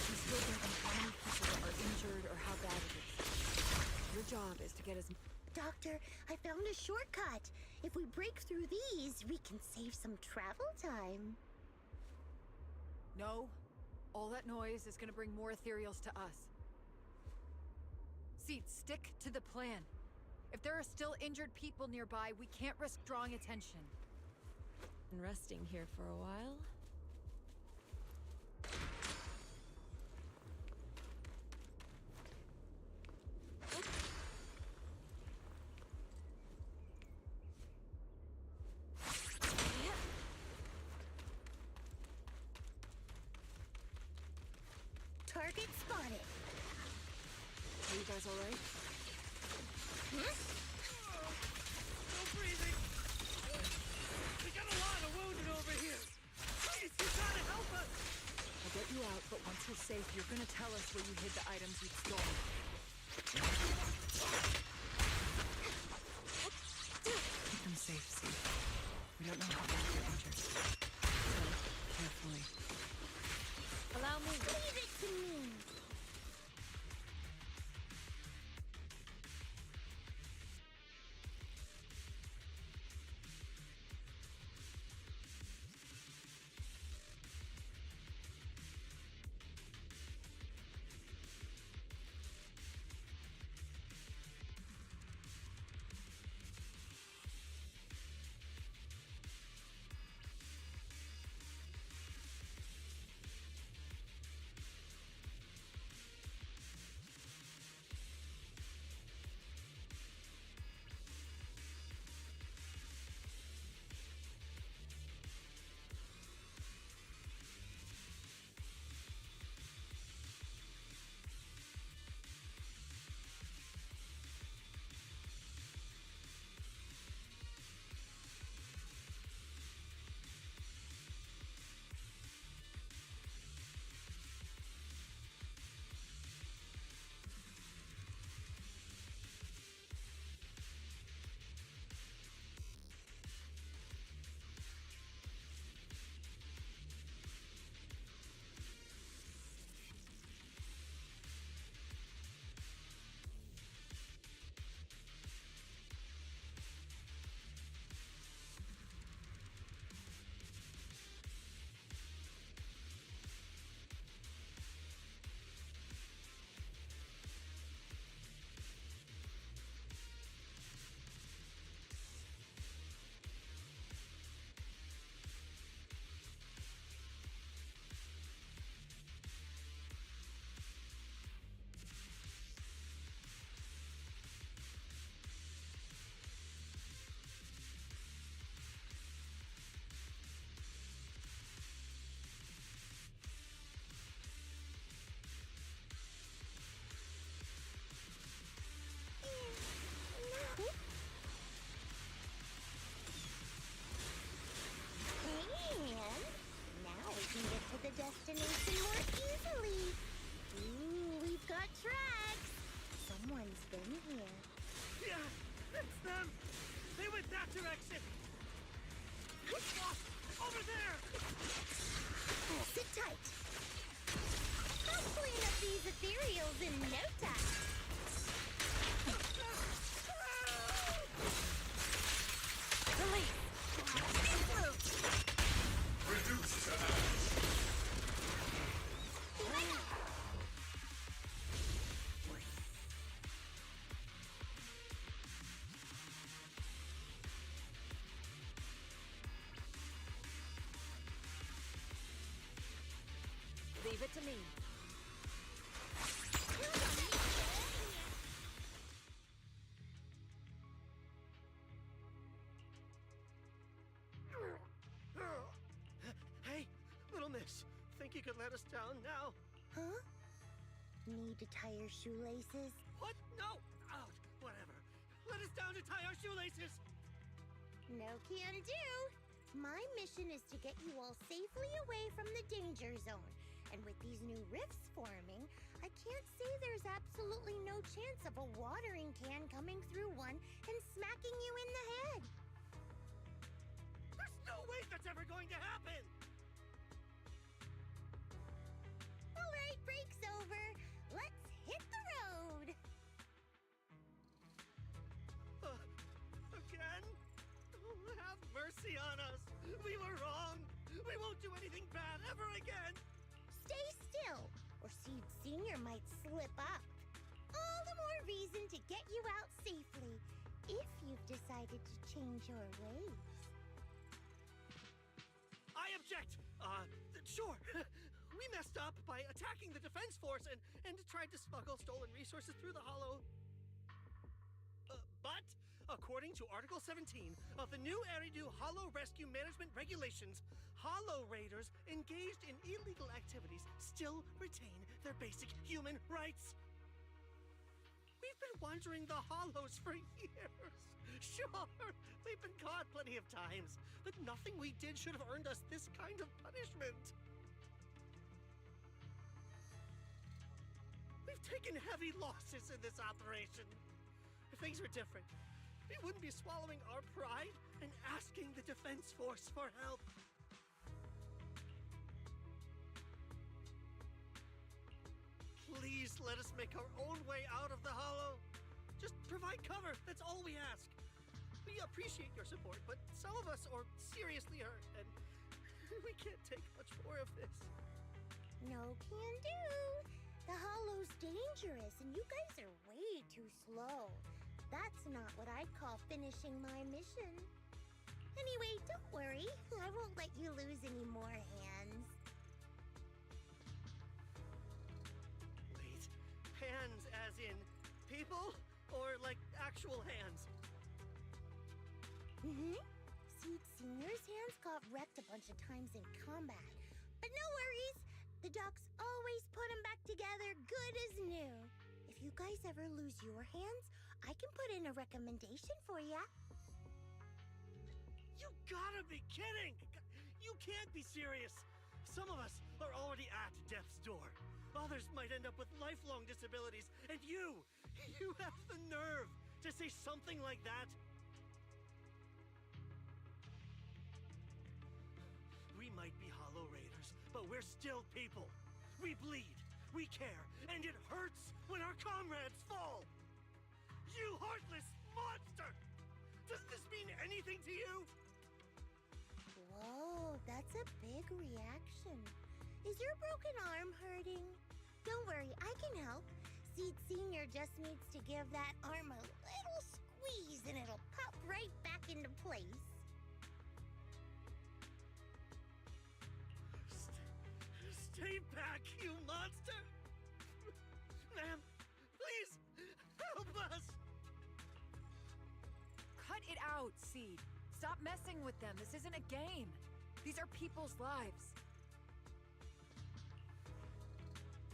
We still don't know how many people are injured or how bad it is. Your job is to get as... Doctor, I found a shortcut. If we break through these, we can save some travel time. No. All that noise is gonna bring more ethereals to us. Seed, stick to the plan. If there are still injured people nearby, we can't risk drawing attention. Been resting here for a while. Target spotted. Are you guys alright? Still breathing. We got a lot of wounded over here. Please, you gotta help us. I'll get you out, but once you're safe, you're gonna tell us where you hid the items you've stolen. Keep them safe, Seed. We don't know how bad you're injured. Tread carefully. Allow me. Leave it to me. that direction! Over there! Sit tight. I'll clean up these ethereals in no time. Release! Reduce to ash. Leave it to me. Hey, little miss. Think you could let us down now? Huh? Need to tie your shoelaces? What? No! Out! Whatever. Let us down to tie our shoelaces! No can do. My mission is to get you all safely away from the danger zone. And with these new rifts forming, I can't say there's absolutely no chance of a watering can coming through one and smacking you in the head. There's no way that's ever going to happen! All right, break's over. Let's hit the road. Again? Oh, have mercy on us! We were wrong! We won't do anything bad ever again! Stay still, or Seed Senior might slip up. All the more reason to get you out safely, if you've decided to change your ways. I object! Sure. We messed up by attacking the defense force and tried to smuggle stolen resources through the Hollow. But, according to Article 17 of the new Eridu Hollow Rescue Management Regulations, Hollow Raiders engaged in illegal activities still retain their basic human rights. We've been wandering the Hollows for years. Sure, we've been caught plenty of times, but nothing we did should have earned us this kind of punishment. We've taken heavy losses in this operation. If things were different, we wouldn't be swallowing our pride and asking the defense force for help. Please let us make our own way out of the Hollow. Just provide cover, that's all we ask. We appreciate your support, but some of us are seriously hurt, and we can't take much more of this. No can do. The Hollow's dangerous, and you guys are way too slow. That's not what I'd call finishing my mission. Anyway, don't worry. I won't let you lose any more hands. Wait, hands as in people? Or like actual hands? Mm-hmm. Seed Senior's hands got wrecked a bunch of times in combat. But no worries. The docs always put them back together good as new. If you guys ever lose your hands, I can put in a recommendation for ya. You gotta be kidding! You can't be serious! Some of us are already at death's door. Others might end up with lifelong disabilities, and you have the nerve to say something like that? We might be Hollow Raiders, but we're still people. We bleed, we care, and it hurts when our comrades fall! You heartless monster! Does this mean anything to you? Whoa, that's a big reaction. Is your broken arm hurting? Don't worry, I can help. Seed Senior just needs to give that arm a little squeeze and it'll pop right back into place. Stay back, you monster! Ma'am, please, help us! Cut it out, Seed. Stop messing with them. This isn't a game. These are people's lives.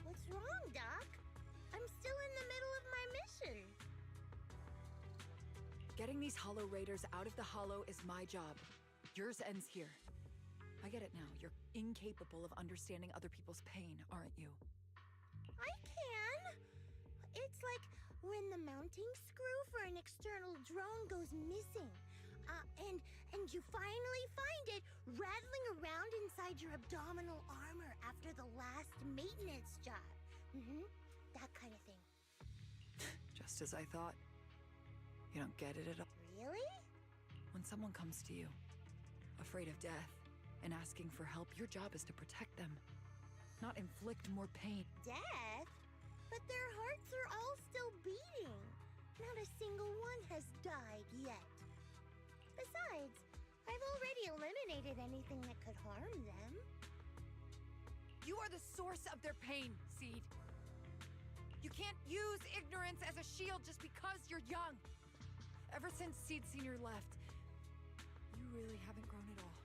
What's wrong, Doc? I'm still in the middle of my mission. Getting these Hollow Raiders out of the Hollow is my job. Yours ends here. I get it now. You're incapable of understanding other people's pain, aren't you? I can. It's like when the mounting screw for an external drone goes missing. And you finally find it rattling around inside your abdominal armor after the last maintenance job. That kind of thing. Just as I thought. You don't get it at all. Really? When someone comes to you, afraid of death, and asking for help, your job is to protect them, not inflict more pain. Death? But their hearts are all still beating. Not a single one has died yet. Besides, I've already eliminated anything that could harm them. You are the source of their pain, Seed. You can't use ignorance as a shield just because you're young. Ever since Seed Sr. left, you really haven't grown at all.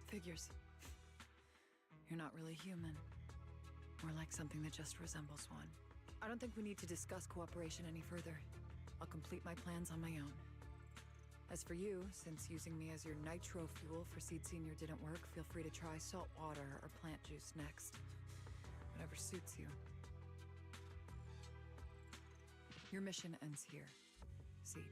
Figures. You're not really human. More like something that just resembles one. I don't think we need to discuss cooperation any further. I'll complete my plans on my own. As for you, since using me as your nitro fuel for Seed Senior didn't work, feel free to try salt water or plant juice next. Whatever suits you. Your mission ends here, Seed.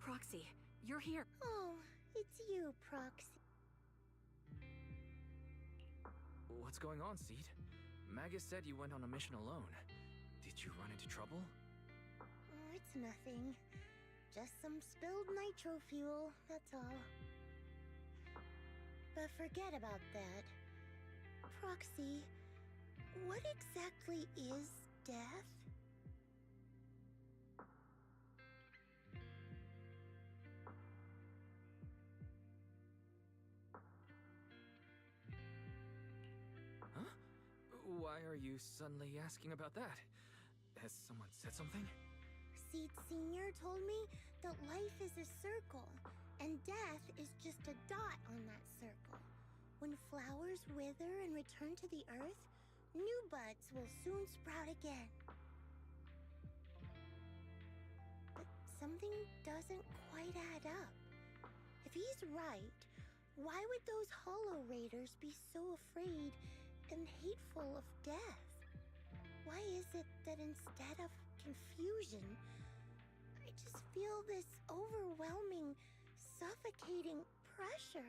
Proxy, you're here. Oh, it's you, Proxy. What's going on, Seed? Magus said you went on a mission alone. Did you run into trouble? Oh, it's nothing. Just some spilled nitro fuel, that's all. But forget about that. Proxy, what exactly is death? Huh? Why are you suddenly asking about that? Has someone said something? Seed Senior told me that life is a circle, and death is just a dot on that circle. When flowers wither and return to the earth, new buds will soon sprout again. But something doesn't quite add up. If he's right, why would those Hollow Raiders be so afraid and hateful of death? Why is it that instead of confusion, I just feel this overwhelming, suffocating pressure?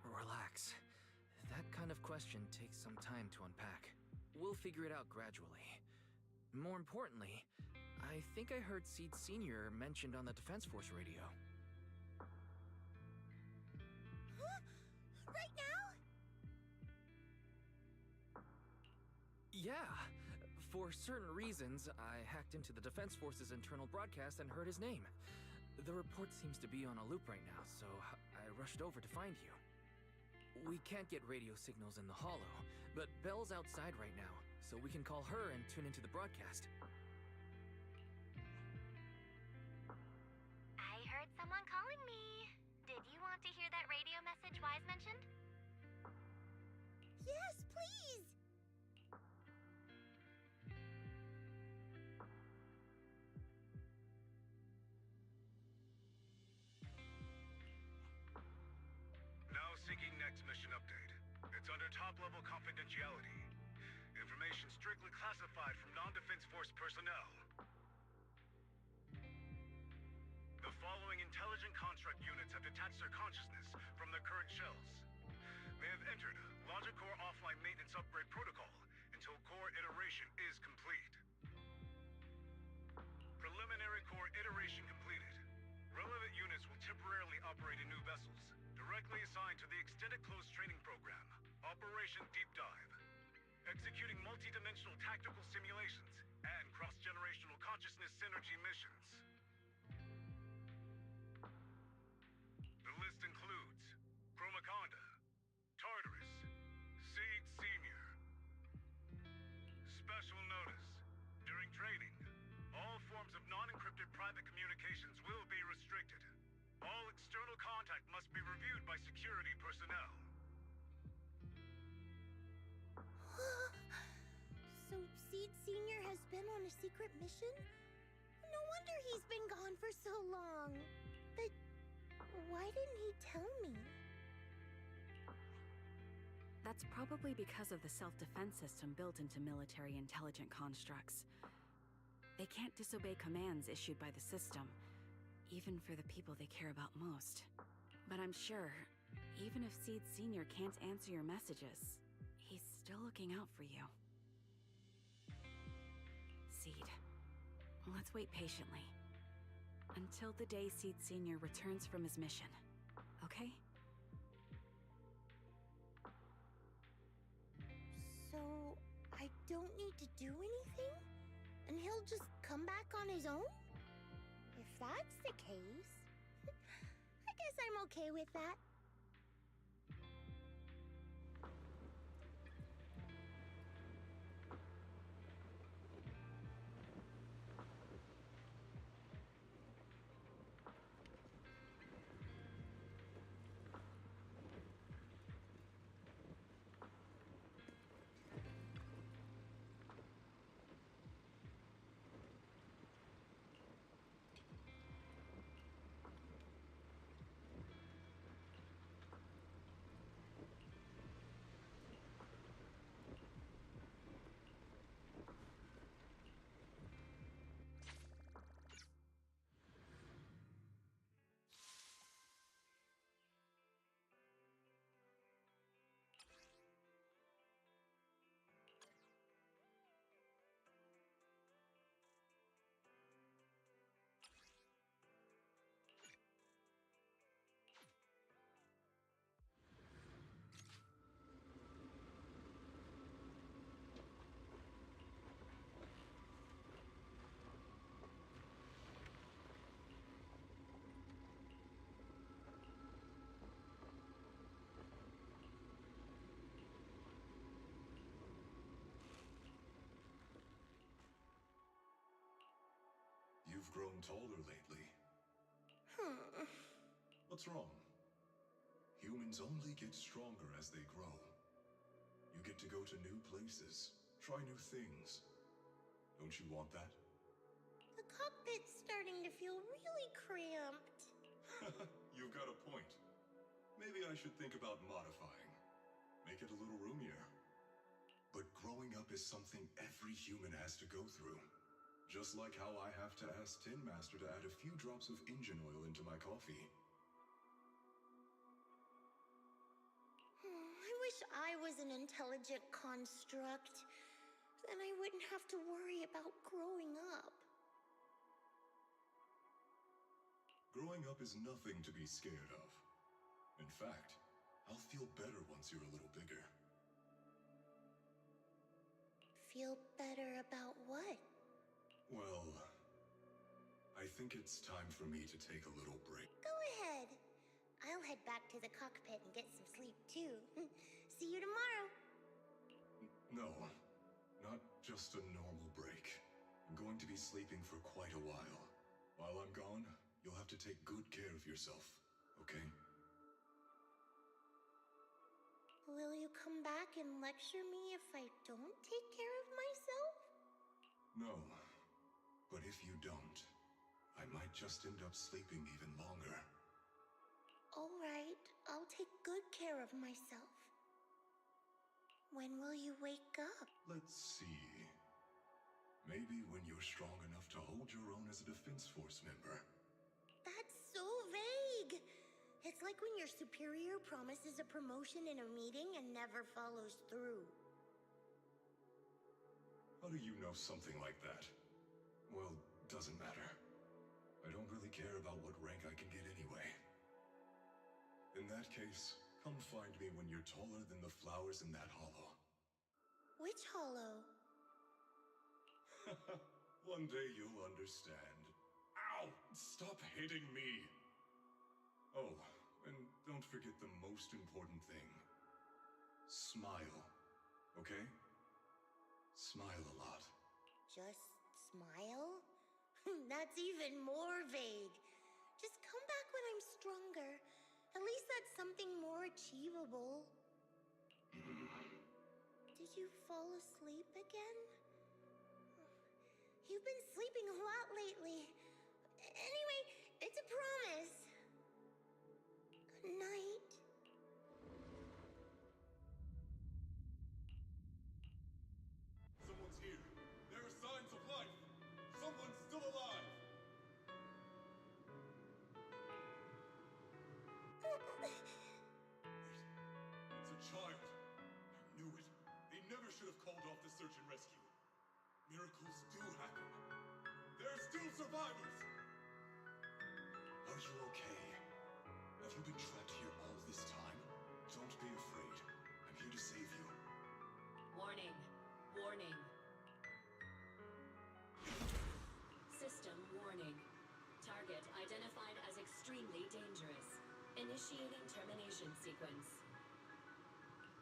Relax. That kind of question takes some time to unpack. We'll figure it out gradually. More importantly, I think I heard Seed Senior mentioned on the Defense Force radio. Huh? Right now? Yeah. For certain reasons, I hacked into the Defense Force's internal broadcast and heard his name. The report seems to be on a loop right now, so I rushed over to find you. We can't get radio signals in the Hollow, but Belle's outside right now, so we can call her and tune into the broadcast. I heard someone calling me. Did you want to hear that radio message Wise mentioned? Yes, please! Now seeking next mission update. It's under top-level confidentiality. Information strictly classified from non-Defense Force personnel. construct units have detached their consciousness from their current shells. They have entered Logic Core offline maintenance upgrade protocol until core iteration is complete. Preliminary core iteration completed. Relevant units will temporarily operate in new vessels, directly assigned to the Extended Close Training Program, Operation Deep Dive. Executing multi-dimensional tactical simulations and cross-generational consciousness synergy missions. The list includes Chromaconda, Tartarus, Seed Senior. Special notice. During training, all forms of non-encrypted private communications will be restricted. All external contact must be reviewed by security personnel. So Seed Senior has been on a secret mission? No wonder he's been gone for so long. But why didn't he tell me? That's probably because of the self-defense system built into military intelligent constructs. They can't disobey commands issued by the system, even for the people they care about most. But I'm sure, even if Seed Senior can't answer your messages, he's still looking out for you. Seed, let's wait patiently. Until the day Seed Senior returns from his mission, okay? So I don't need to do anything? And he'll just come back on his own? If that's the case, I guess I'm okay with that. You've grown taller lately. What's wrong? Humans only get stronger as they grow. You get to go to new places, try new things. Don't you want that? The cockpit's starting to feel really cramped. You've got a point. Maybe I should think about modifying. Make it a little roomier. But growing up is something every human has to go through. Just like how I have to ask Tin Master to add a few drops of engine oil into my coffee. I wish I was an intelligent construct. Then I wouldn't have to worry about growing up. Growing up is nothing to be scared of. In fact, I'll feel better once you're a little bigger. Feel better about what? Well, I think it's time for me to take a little break. Go ahead. I'll head back to the cockpit and get some sleep too. See you tomorrow. No, not just a normal break. I'm going to be sleeping for quite a while. While I'm gone, you'll have to take good care of yourself, okay? Will you come back and lecture me if I don't take care of myself? No, but if you don't, I might just end up sleeping even longer. All right, I'll take good care of myself. When will you wake up? Let's see. Maybe when you're strong enough to hold your own as a Defense Force member. That's so vague. It's like when your superior promises a promotion in a meeting and never follows through. How do you know something like that? Well, doesn't matter. I don't really care about what rank I can get anyway. In that case, come find me when you're taller than the flowers in that hollow. Which hollow? One day you'll understand. Ow! Stop hitting me! Oh, and don't forget the most important thing. Smile, okay? Smile a lot. Just smile? That's even more vague. Just come back when I'm stronger. At least that's something more achievable. Did you fall asleep again? You've been sleeping a lot lately. Anyway, it's a promise. Good night. Someone's here. There are signs of life. Someone's still alive. It's a child. I knew it. They never should have called off the search and rescue. Miracles do happen. There are still survivors. Are you okay? Have you been trapped here all this time? Don't be afraid. I'm here to save you. Warning. Warning. System warning. Target identified as extremely dangerous. Initiating termination sequence.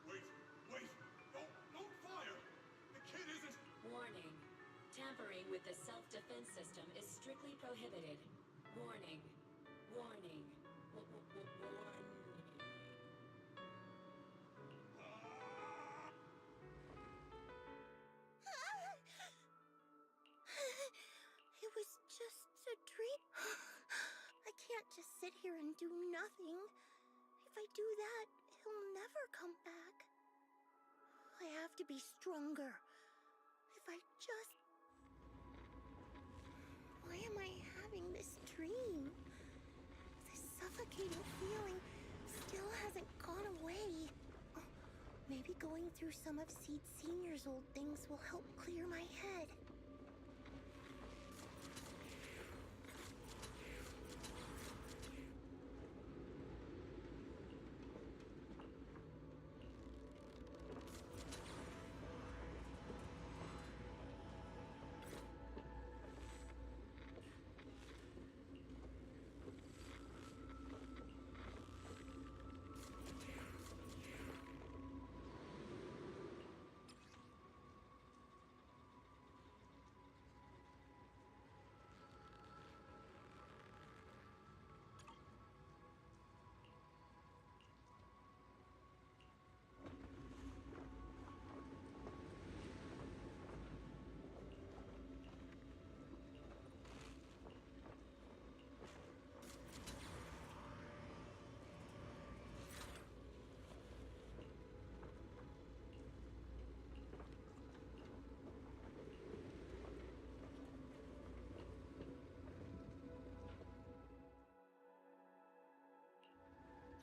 Wait, wait! Don't fire! The kid isn't... Warning. Tampering with the self-defense system is strictly prohibited. Warning. Warning. Warning. It was just a dream. I can't just sit here and do nothing. If I do that, he'll never come back. I have to be stronger. If I just... Why am I having this dream? This suffocating feeling still hasn't gone away. Oh, maybe going through some of Seed Senior's old things will help clear my head.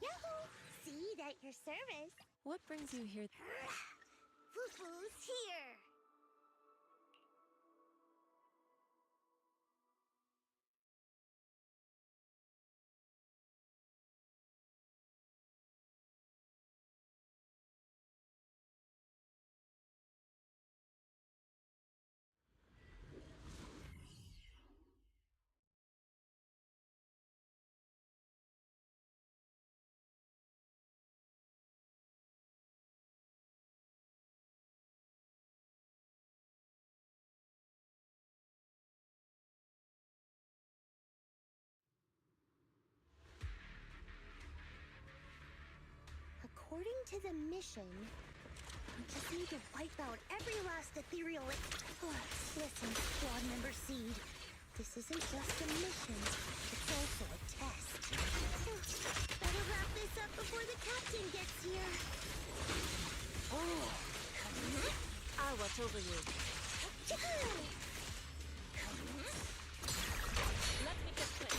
Yahoo! Seed at your service. What brings you here? Foo-foo's here. According to the mission, we just need to wipe out every last ethereal... Listen, Squad Member Seed. This isn't just a mission, it's also a test. Better wrap this up before the captain gets here. Oh, I'll watch over you. Let me get quick.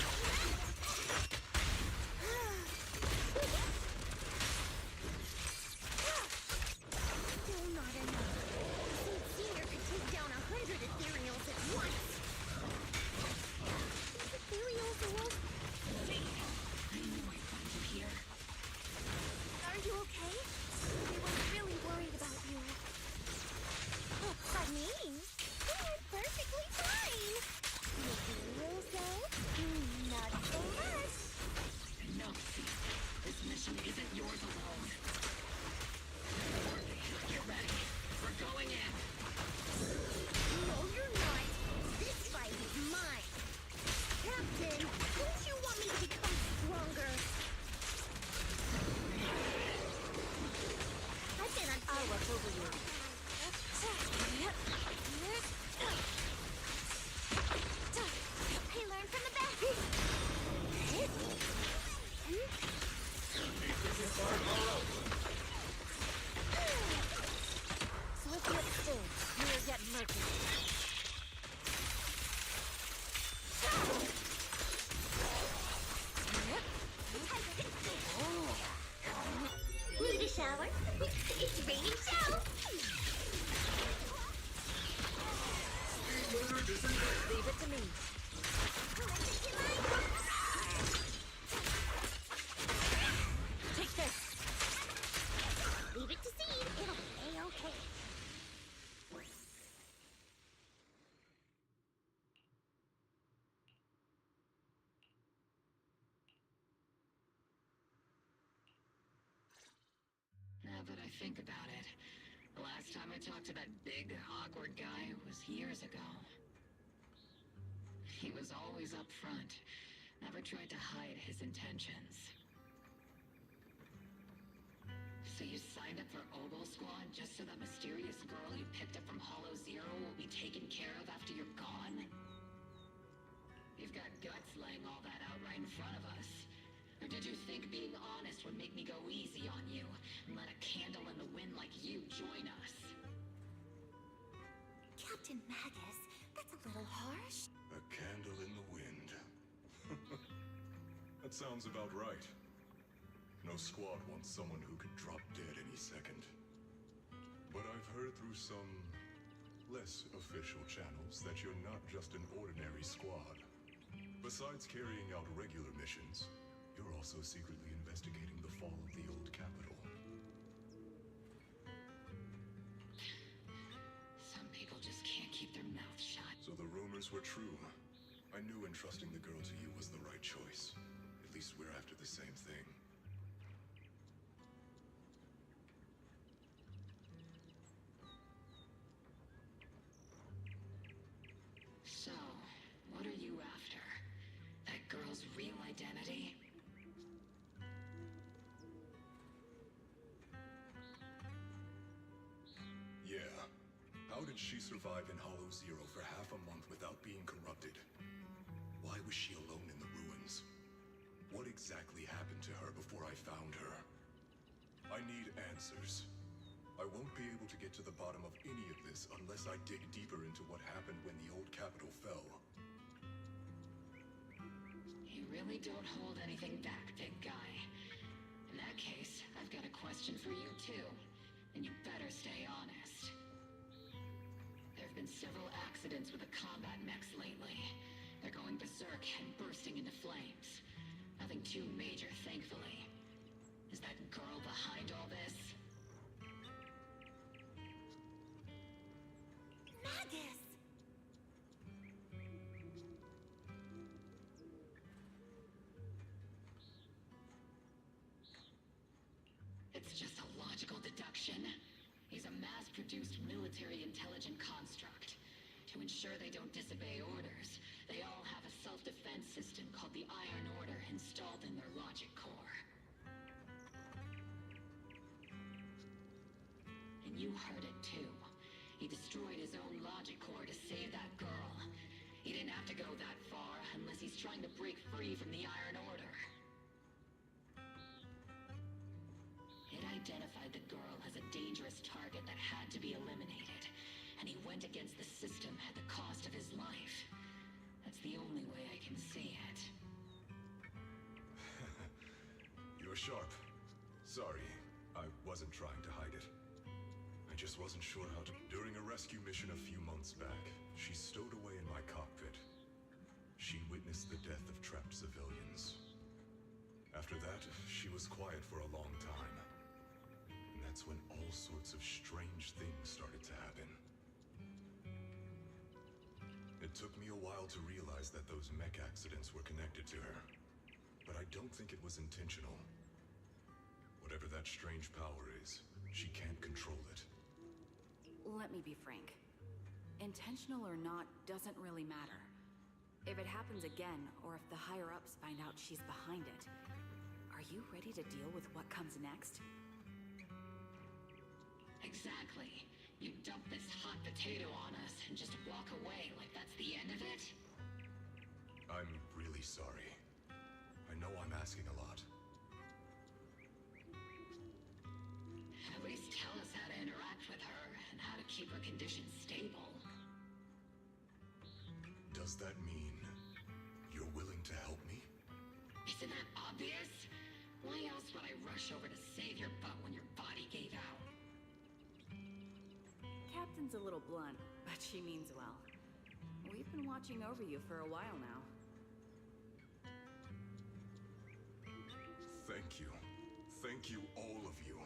Now that I think about it, the last time I talked to that big, awkward guy was years ago. He was always up front, never tried to hide his intentions. So you signed up for Oboe Squad just so that mysterious girl you picked up from Hollow Zero will be taken care of after you're gone? You've got guts laying all that out right in front of us. Or did you think being honest would make me go easy on you and let a candle in the wind like you join us? Captain Magus, that's a little harsh. A candle in the wind. That sounds about right. No squad wants someone who could drop dead any second. But I've heard through some less official channels that you're not just an ordinary squad. Besides carrying out regular missions, you're also secretly investigating the fall of the old capital. Some people just can't keep their mouths shut. So the rumors were true. I knew entrusting the girl to you was the right choice. At least we're after the same thing. So, what are you after? That girl's real identity? Yeah. How did she survive in Hollow Zero for half a month without being corrupted? Why was she alone in the ruins? What exactly happened to her before I found her? I need answers. I won't be able to get to the bottom of any of this unless I dig deeper into what happened when the old capital fell. You really don't hold anything back, big guy. In that case, I've got a question for you too. And you better stay honest. There have been several accidents with the combat mechs lately. They're going berserk and bursting into flames. Nothing too major, thankfully. Is that girl behind all this? Magus! It's just a logical deduction. He's a mass-produced military intelligent construct. To ensure they don't disobey orders, they all have a self-defense system called the Iron Order installed in their logic core. And you heard it too. He destroyed his own logic core to save that girl. He didn't have to go that far unless he's trying to break free from the Iron Order. It identified the girl as a dangerous target that had to be eliminated, and he went against the system at the cost of his life. That's the only way I can see it. You're sharp. Sorry, I wasn't trying to hide it. I just wasn't sure how to... During a rescue mission a few months back, she stowed away in my cockpit. She witnessed the death of trapped civilians. After that, she was quiet for a long time. And that's when all sorts of strange things started to happen. It took me a while to realize that those mech accidents were connected to her. But I don't think it was intentional. Whatever that strange power is, she can't control it. Let me be frank. Intentional or not doesn't really matter. If it happens again, or if the higher-ups find out she's behind it, are you ready to deal with what comes next? Exactly. You dump this hot potato on us and just walk away like that's the end of it? I'm really sorry. I know I'm asking a lot. At least tell us how to interact with her and how to keep her condition stable. Does that mean you're willing to help me? Isn't that obvious? Why else would I rush over to save your butt when your body gave out? Captain's a little blunt, but she means well. We've been watching over you for a while now. Thank you. Thank you, all of you.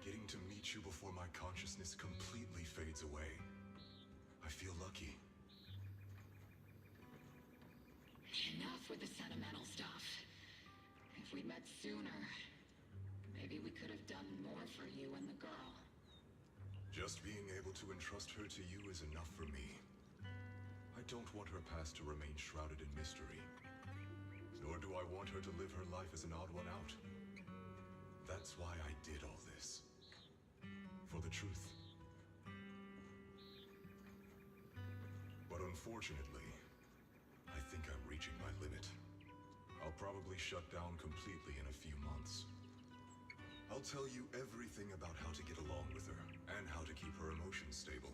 Getting to meet you before my consciousness completely fades away. I feel lucky. Enough with the sentimental stuff. If we'd met sooner, Maybe we could have done more for you and the girl. Just being able to entrust her to you is enough for me. I don't want her past to remain shrouded in mystery. Nor do I want her to live her life as an odd one out. That's why I did all this. For the truth. But unfortunately, I think I'm reaching my limit. I'll probably shut down completely in a few months. I'll tell you everything about how to get along with her, and how to keep her emotions stable.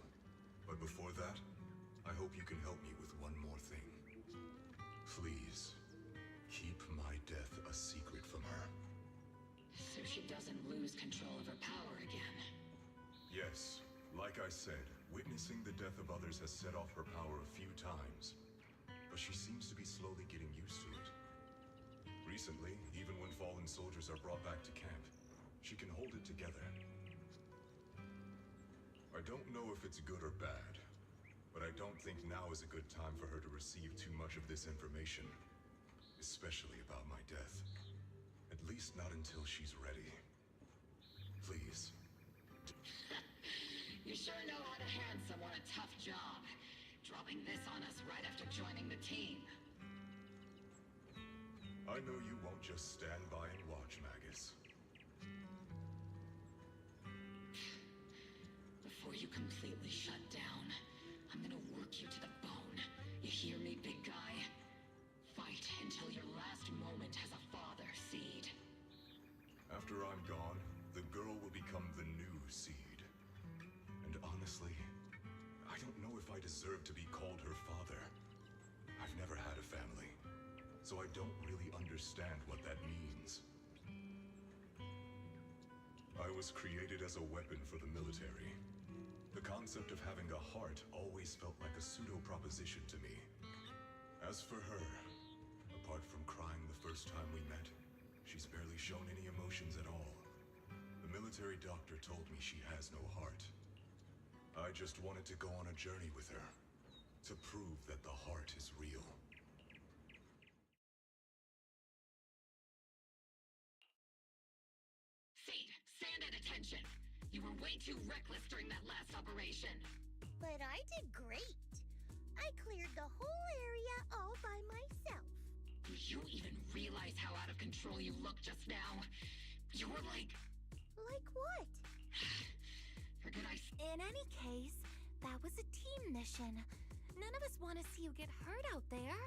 But before that, I hope you can help me with one more thing. Please, keep my death a secret from her. So she doesn't lose control of her power again. Yes, like I said, witnessing the death of others has set off her power a few times. But she seems to be slowly getting used to it. Recently, even when fallen soldiers are brought back to camp, she can hold it together. I don't know if it's good or bad, but I don't think now is a good time for her to receive too much of this information. Especially about my death. At least not until she's ready. Please. You sure know how to hand someone a tough job. Dropping this on us right after joining the team. I know you won't just stand by and watch, Magus. Before you completely shut down, I'm gonna work you to the bone. You hear me, big guy? Fight until your last moment has a father, Seed. After I'm gone, the girl will become the new Seed. And honestly, I don't know if I deserve to be called her father. I've never had a family, so I don't really understand what that means. I was created as a weapon for the military. The concept of having a heart always felt like a pseudo-proposition to me. As for her, apart from crying the first time we met, she's barely shown any emotions at all. The military doctor told me she has no heart. I just wanted to go on a journey with her, to prove that the heart is real. Seed, stand at attention. You were way too reckless during that last operation. But I did great. I cleared the whole area all by myself. Do you even realize how out of control you looked just now? You were like... Like what? Forget I... In any case, that was a team mission. None of us want to see you get hurt out there.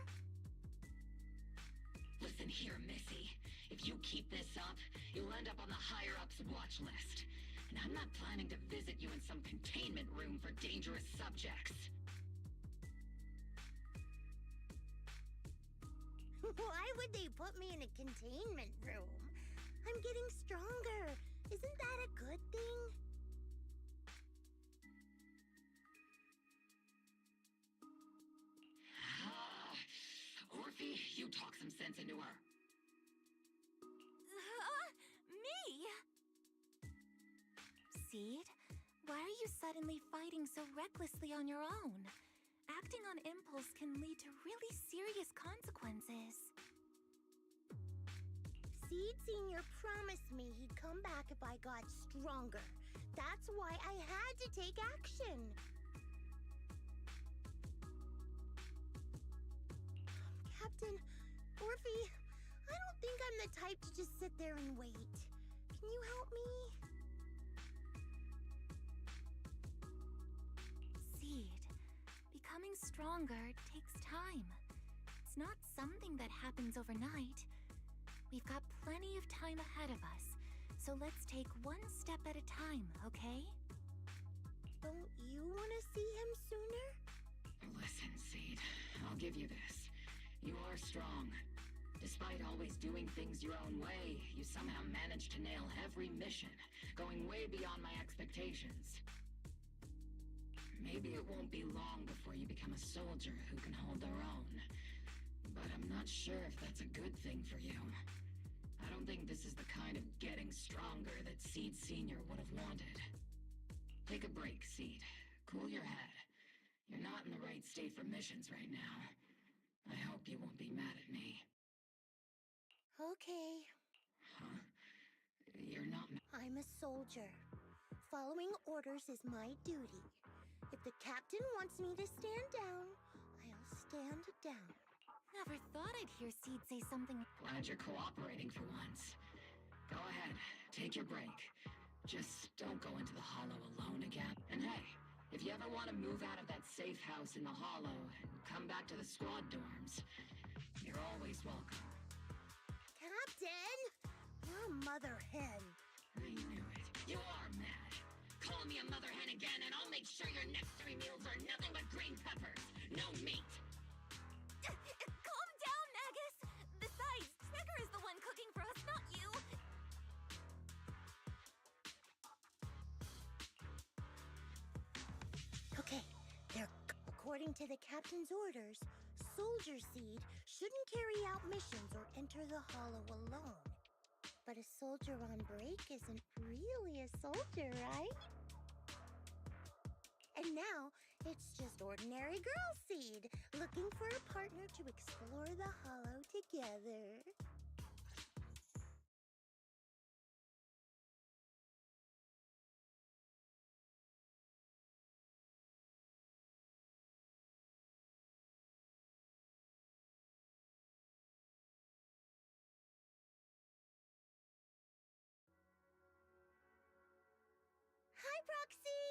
Listen here, Missy. If you keep this up, you'll end up on the higher-ups watch list. And I'm not planning to visit you in some containment room for dangerous subjects. Why would they put me in a containment room? I'm getting stronger. Isn't that a good thing? Orphe, you talk some sense into her. Me? Seed, why are you suddenly fighting so recklessly on your own? Acting on impulse can lead to really serious consequences. Seed Senior promised me he'd come back if I got stronger. That's why I had to take action. Captain, Orphe, I don't think I'm the type to just sit there and wait. Can you help me? Seed, becoming stronger takes time. It's not something that happens overnight. We've got plenty of time ahead of us, so let's take one step at a time, okay? Don't you want to see him sooner? Listen, Seed, I'll give you this. You are strong. Despite always doing things your own way, you somehow managed to nail every mission, going way beyond my expectations. Maybe it won't be long before you become a soldier who can hold their own. But I'm not sure if that's a good thing for you. I don't think this is the kind of getting stronger that Seed Senior would have wanted. Take a break, Seed. Cool your head. You're not in the right state for missions right now. I hope you won't be mad at me. Okay. Huh? You're not I'm a soldier. Following orders is my duty. If the captain wants me to stand down, I'll stand down. Never thought I'd hear Seed say something. Glad you're cooperating for once. Go ahead, take your break. Just don't go into the hollow alone again. And hey, if you ever want to move out of that safe house in the hollow and come back to the squad dorms, you're always welcome. Captain! You're a mother hen. I knew it. You are mad. Call me a mother hen again and I'll make sure your next 3 meals are nothing but green peppers. No meat. Calm down, Nagus! Besides, Snicker is the one cooking for us, not you! Okay, according to the captain's orders, Soldier Seed shouldn't carry out missions or enter the hollow alone. But a soldier on break isn't really a soldier, right? And now, it's just ordinary girl Seed, looking for a partner to explore the hollow together. Hi, Proxy!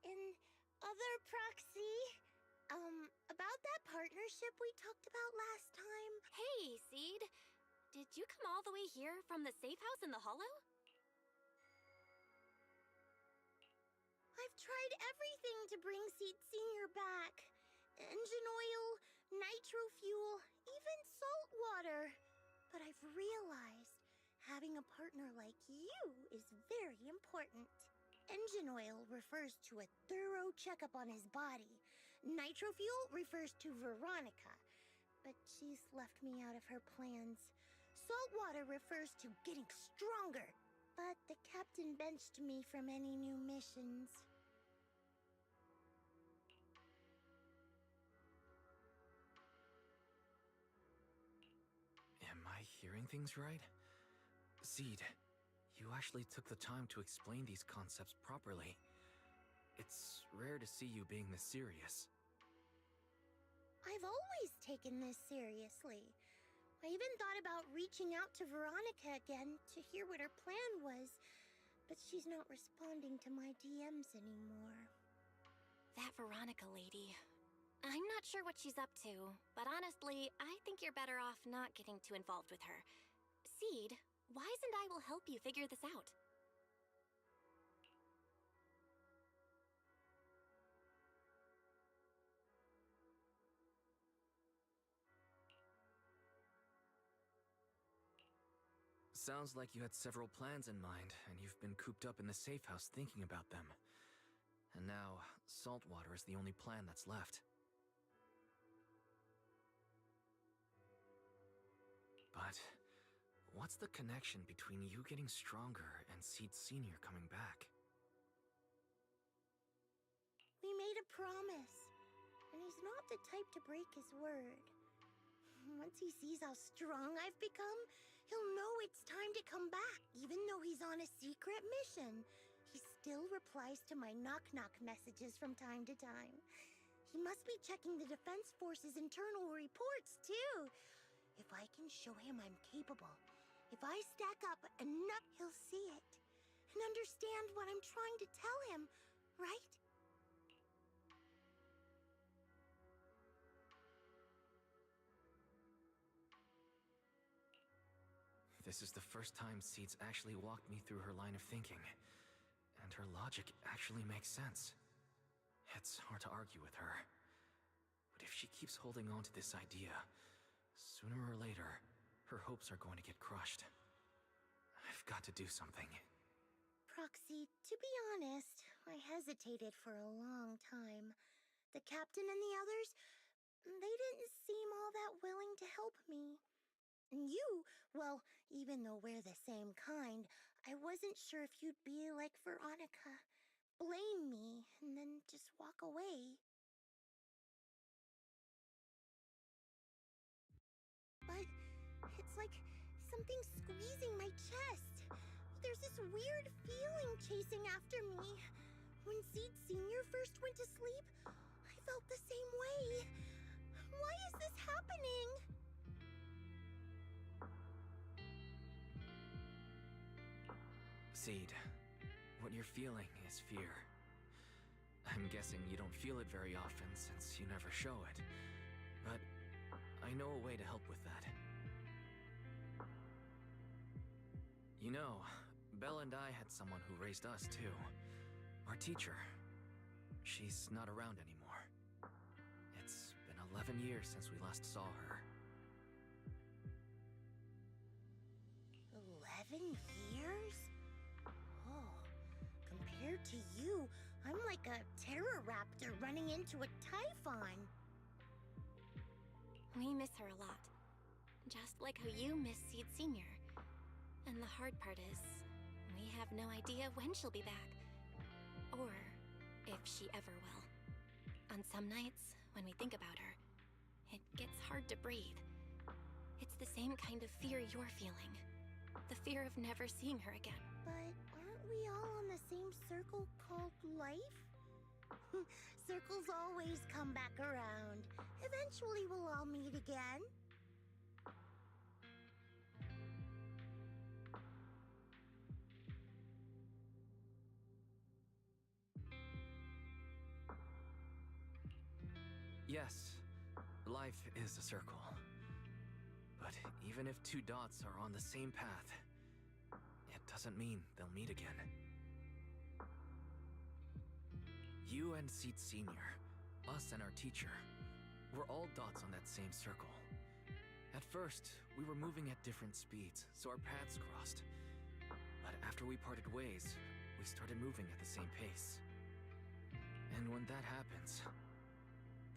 And other Proxy. About that partnership we talked about last time. Hey, Seed! Did you come all the way here from the safe house in the hollow? I've tried everything to bring Seed Senior back. Engine oil, nitro fuel, even salt water. But I've realized having a partner like you is very important. Engine oil refers to a thorough checkup on his body. Nitro fuel refers to Veronica, but she's left me out of her plans. Salt water refers to getting stronger, but the captain benched me from any new missions. Am I hearing things right? Seed, you actually took the time to explain these concepts properly. It's rare to see you being this serious. I've always taken this seriously. I even thought about reaching out to Veronica again to hear what her plan was, but she's not responding to my DMs anymore. That Veronica lady. I'm not sure what she's up to, but honestly, I think you're better off not getting too involved with her. Seed, Wise and I will help you figure this out. Sounds like you had several plans in mind, and you've been cooped up in the safe house thinking about them. And now, saltwater is the only plan that's left. But what's the connection between you getting stronger and Seed Senior coming back? We made a promise, and he's not the type to break his word. Once he sees how strong I've become, he'll know it's time to come back. Even though he's on a secret mission, he still replies to my knock-knock messages from time to time. He must be checking the Defense Force's internal reports, too. If I can show him I'm capable, if I stack up enough, he'll see it and understand what I'm trying to tell him, right? This is the first time Seed's actually walked me through her line of thinking, and her logic actually makes sense. It's hard to argue with her, but if she keeps holding on to this idea, sooner or later, her hopes are going to get crushed. I've got to do something. Proxy, to be honest, I hesitated for a long time. The captain and the others, they didn't seem all that willing to help me. And you, well, even though we're the same kind, I wasn't sure if you'd be like Veronica. Blame me, and then just walk away. But it's like something squeezing my chest. There's this this weird feeling chasing after me. When Seed Sr. first went to sleep, I felt the same way. Why is this happening? Seed, what you're feeling is fear. I'm guessing you don't feel it very often since you never show it. But I know a way to help with that. You know, Belle and I had someone who raised us too. Our teacher. She's not around anymore. It's been 11 years since we last saw her. 11 years? Oh, compared to you, I'm like a terror raptor running into a typhon. We miss her a lot. Just like how you miss Seed Sr. And the hard part is, we have no idea when she'll be back. Or if she ever will. On some nights, when we think about her, it gets hard to breathe. It's the same kind of fear you're feeling. The fear of never seeing her again. But aren't we all on the same circle called life? Circles always come back around. Eventually we'll all meet again. Yes, life is a circle. But even if two dots are on the same path, it doesn't mean they'll meet again. You and Seed Sr., us and our teacher, we're all dots on that same circle. At first, we were moving at different speeds, so our paths crossed. But after we parted ways, we started moving at the same pace. And when that happens,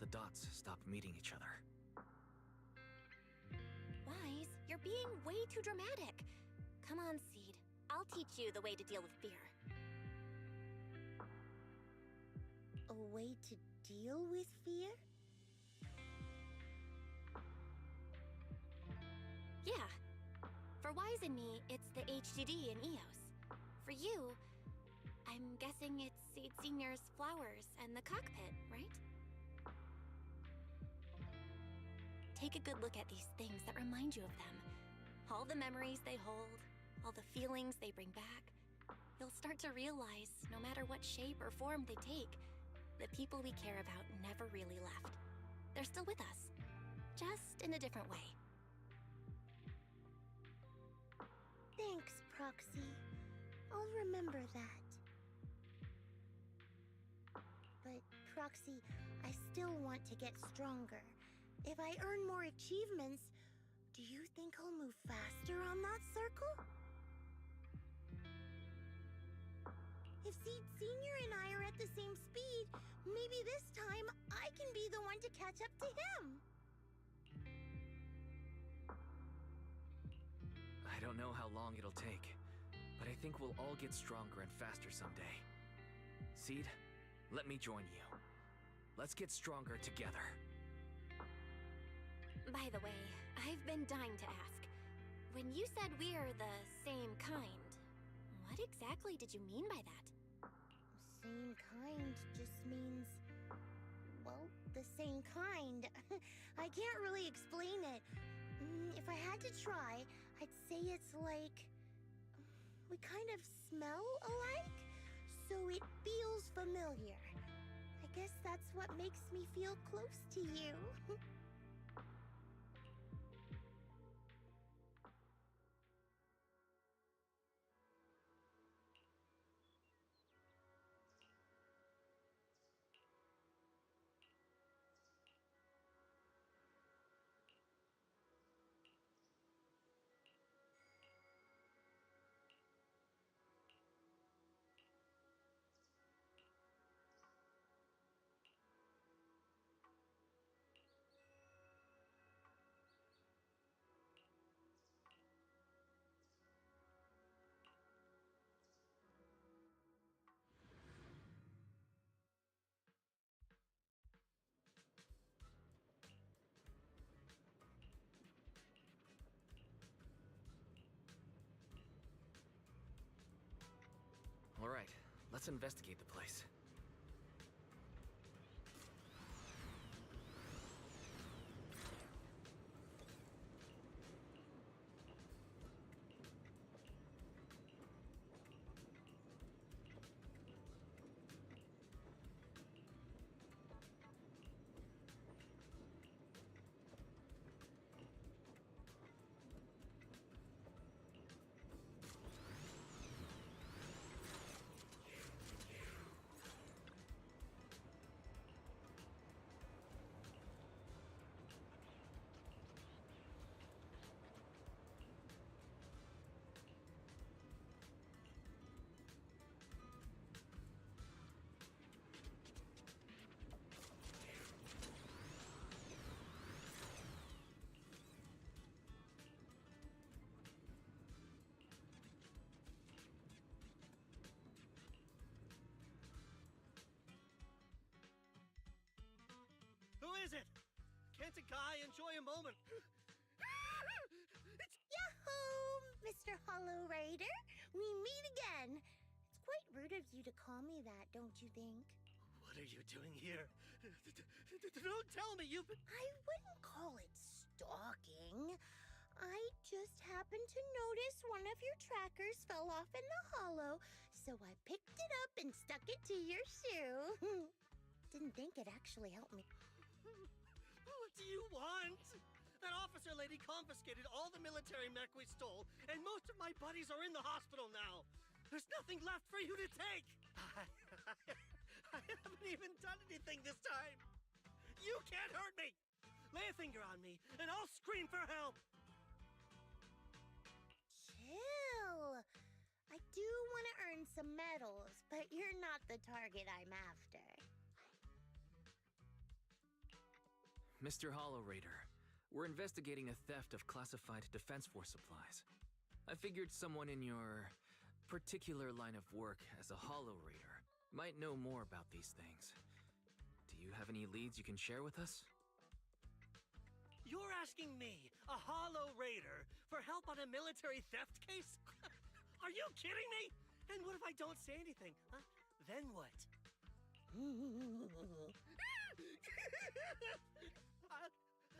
the dots stop meeting each other. Wise, you're being way too dramatic. Come on, Seed. I'll teach you the way to deal with fear. A way to deal with fear? Yeah. For Wise and me, it's the HDD and EOS. For you, I'm guessing it's Seed Sr.'s flowers and the cockpit, right? Take a good look at these things that remind you of them. All the memories they hold, all the feelings they bring back. You'll start to realize, no matter what shape or form they take, the people we care about never really left. They're still with us, just in a different way. Thanks, Proxy. I'll remember that. But, Proxy, I still want to get stronger. If I earn more achievements, do you think I'll move faster on that circle? If Seed Sr. and I are at the same speed, maybe this time I can be the one to catch up to him. I don't know how long it'll take, but I think we'll all get stronger and faster someday. Seed, let me join you. Let's get stronger together. By the way, I've been dying to ask. When you said we're the same kind, what exactly did you mean by that? Same kind just means, well, the same kind. I can't really explain it. If I had to try, I'd say it's like we kind of smell alike, so it feels familiar. I guess that's what makes me feel close to you. Let's investigate the place. Who is it? Can't a guy enjoy a moment? Yahoo! Mr. Hollow Rider, we meet again. It's quite rude of you to call me that, don't you think? What are you doing here? Don't tell me you've been... I wouldn't call it stalking. I just happened to notice one of your trackers fell off in the hollow, so I picked it up and stuck it to your shoe. Didn't think it actually helped me. What do you want? That officer lady confiscated all the military mech we stole, and most of my buddies are in the hospital now. There's nothing left for you to take. I haven't even done anything this time. You can't hurt me. Lay a finger on me, and I'll scream for help. Chill. I do want to earn some medals, but you're not the target I'm after. Mr. Hollow Raider, we're investigating a theft of classified Defense Force supplies. I figured someone in your particular line of work as a Hollow Raider might know more about these things. Do you have any leads you can share with us? You're asking me, a Hollow Raider, for help on a military theft case? Are you kidding me? And what if I don't say anything? Huh? Then what?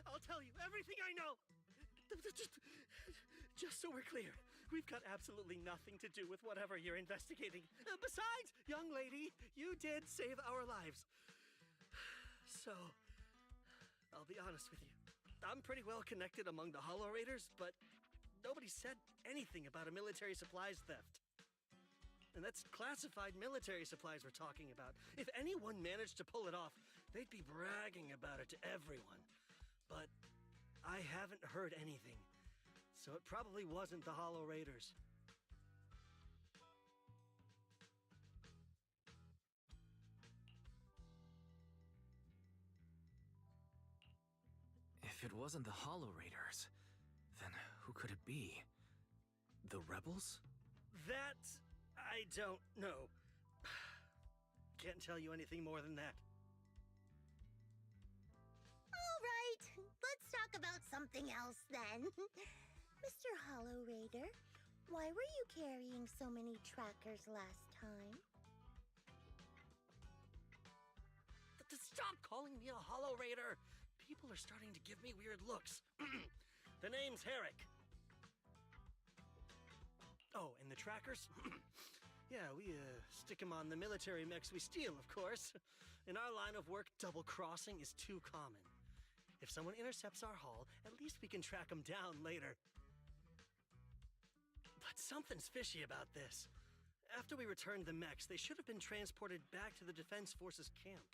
I'll tell you everything I know. Just so we're clear, we've got absolutely nothing to do with whatever you're investigating. Besides, young lady, you did save our lives. So, I'll be honest with you. I'm pretty well connected among the Hollow Raiders, but nobody said anything about a military supplies theft. And that's classified military supplies we're talking about. If anyone managed to pull it off, they'd be bragging about it to everyone. But I haven't heard anything, so it probably wasn't the Hollow Raiders. If it wasn't the Hollow Raiders, then who could it be? The rebels? That I don't know. Can't tell you anything more than that. All right, let's talk about something else then. Mr. Hollow Raider, why were you carrying so many trackers last time? Stop calling me a Hollow Raider! People are starting to give me weird looks. The name's Herrick. Oh, and the trackers? Yeah, we stick them on the military mechs we steal, of course. In our line of work, double-crossing is too common. If someone intercepts our haul, at least we can track them down later. But something's fishy about this. After we returned the mechs, they should have been transported back to the Defense Forces camp.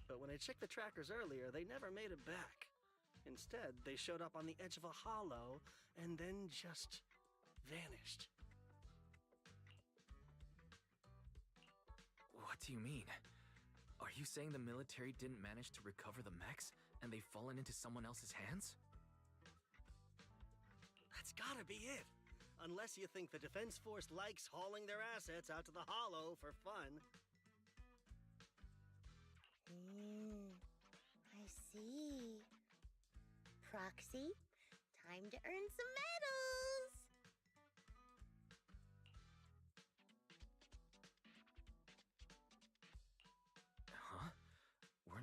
But when I checked the trackers earlier, they never made it back. Instead, they showed up on the edge of a hollow and then just vanished. What do you mean? Are you saying the military didn't manage to recover the mechs and they've fallen into someone else's hands? That's gotta be it. Unless you think the Defense Force likes hauling their assets out to the hollow for fun. I see. Proxy, time to earn some medals!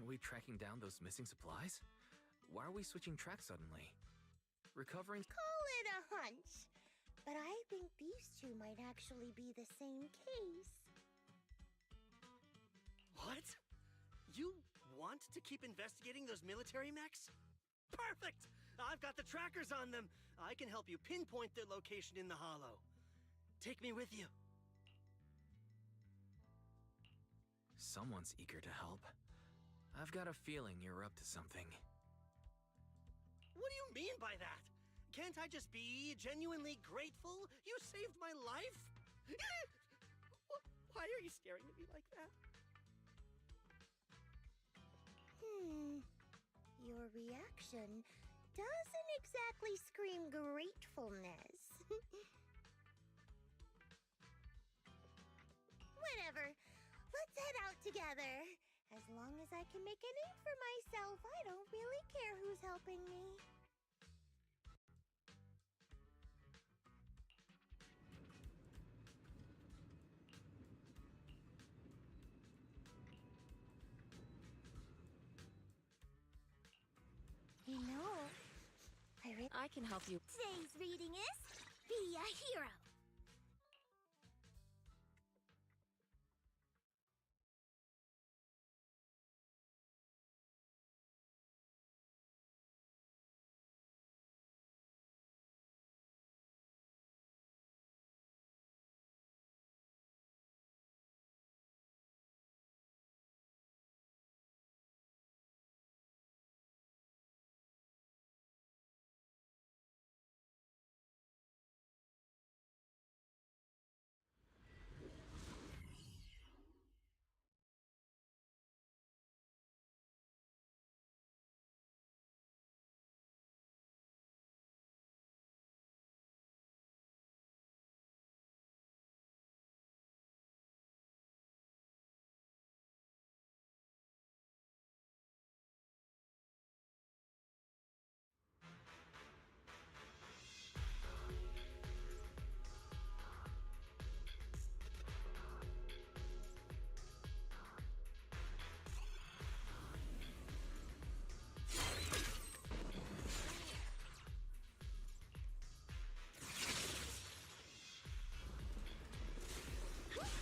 we tracking down those missing supplies? Why are we switching tracks suddenly? Recovering. Call it a hunch. But I think these two might actually be the same case. What? You want to keep investigating those military mechs? Perfect! I've got the trackers on them. I can help you pinpoint their location in the hollow. Take me with you. Someone's eager to help. I've got a feeling you're up to something. What do you mean by that? Can't I just be genuinely grateful? You saved my life? Why are you staring at me like that? Your reaction doesn't exactly scream gratefulness. Whatever. Let's head out together. As long as I can make a name for myself, I don't really care who's helping me. You know, I can help you. Today's reading is Be a Hero.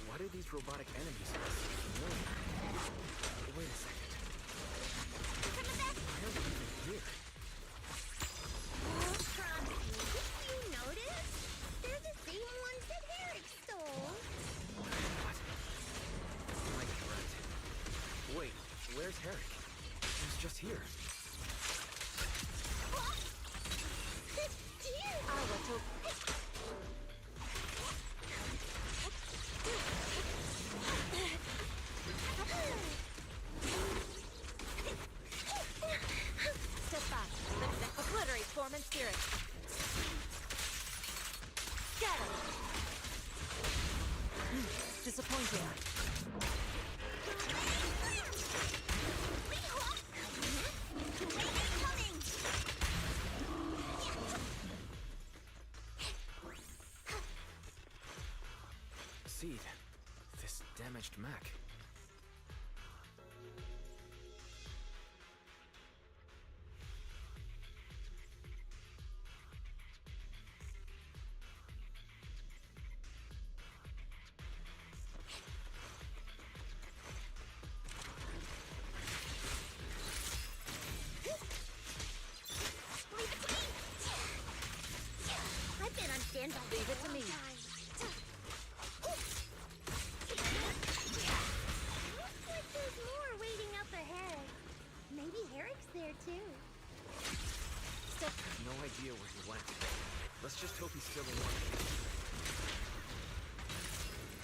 Why do these robotic enemies look so familiar? Wait a second. Why are we even here? You notice? They're the same ones that Eric stole. What? My correct. Wait, where's Herrick? He's just here. Step back. Obliterate form and spirit. Scatter. Disappointing. Seed, this damaged mech. I've been on standby. Leave it to me. Looks like there's more waiting up ahead. Maybe Eric's there too. No idea where he went. Let's just hope he's still alive.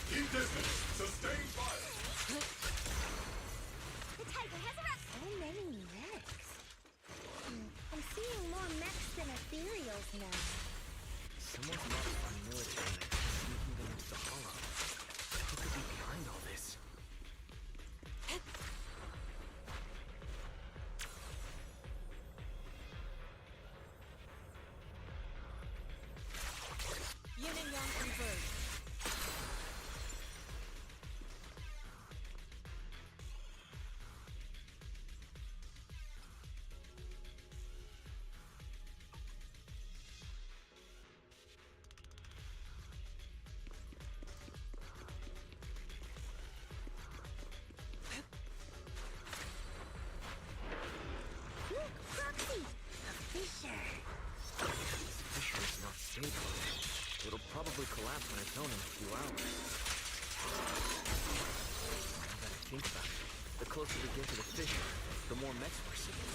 Keep distance. Sustain fire. The tiger has arrived. So many mechs. I'm seeing more mechs than ethereals now. Someone's modifying military mech and sneaking them into the hollow. Who could be behind all this? Yin and yang converge. probably collapse on its own in a few hours. Now that I think about it, the closer we get to the fissure, the more mechs we're seeing.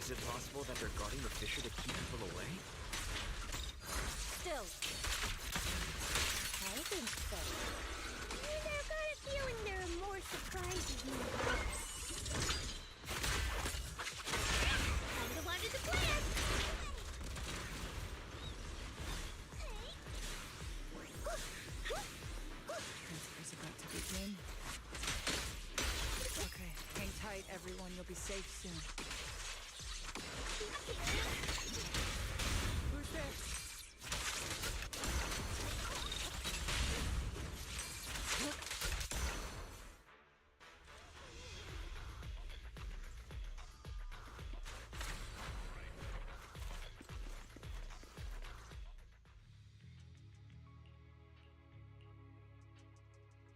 Is it possible that they're guarding the fissure to keep people away? Still. I think so. And I've got a feeling there are more surprises in the works. I'm the one to the plan! Transfer's about to begin. Okay, hang tight, everyone. You'll be safe soon. Who's there?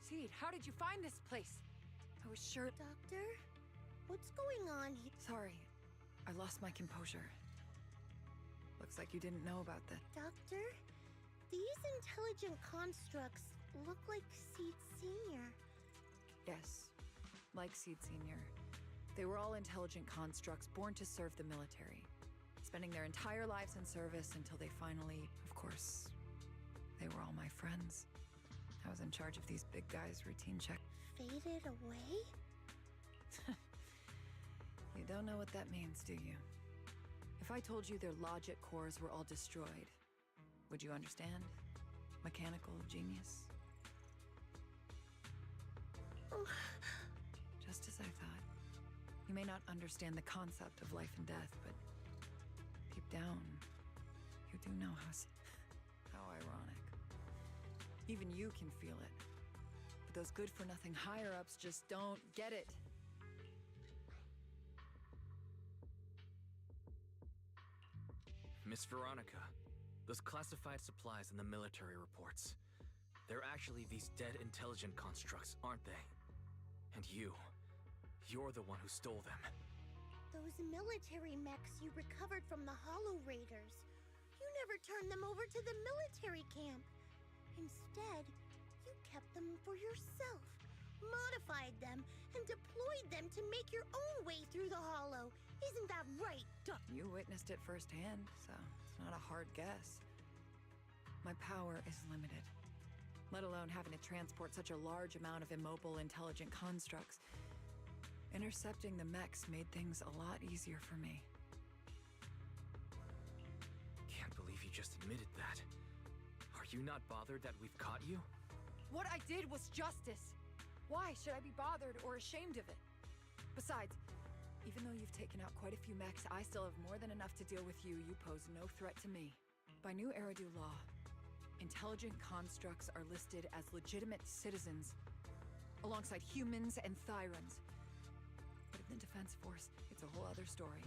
Seed, how did you find this place? I was sure. Doctor? What's going on here? Sorry, I lost my composure. Looks like you didn't know about that. Doctor? These intelligent constructs look like Seed Senior. Yes, like Seed Senior. They were all intelligent constructs born to serve the military, spending their entire lives in service until they finally, of course, they were all my friends. I was in charge of these big guys' routine check. Faded away? You don't know what that means, do you? If I told you their logic cores were all destroyed, would you understand? Mechanical genius? Just as I thought. You may not understand the concept of life and death, but deep down, you do know how ironic. Even you can feel it. But those good-for-nothing higher-ups just don't get it. Miss Veronica, those classified supplies in the military reports, they're actually these dead intelligent constructs, aren't they? And you're the one who stole them. Those military mechs you recovered from the Hollow Raiders. You never turned them over to the military camp. Instead, you kept them for yourself, modified them, and deployed them to make your own way through the Hollow. Isn't that right, You witnessed it firsthand, so it's not a hard guess. My power is limited, let alone having to transport such a large amount of immobile, intelligent constructs. Intercepting the mechs made things a lot easier for me. Can't believe you just admitted that. Are you not bothered that we've caught you? What I did was justice. Why should I be bothered or ashamed of it? Besides, even though you've taken out quite a few mechs, I still have more than enough to deal with you. You pose no threat to me. By new Eridu law, intelligent constructs are listed as legitimate citizens, alongside humans and Thyrans. But in the Defense Force, it's a whole other story.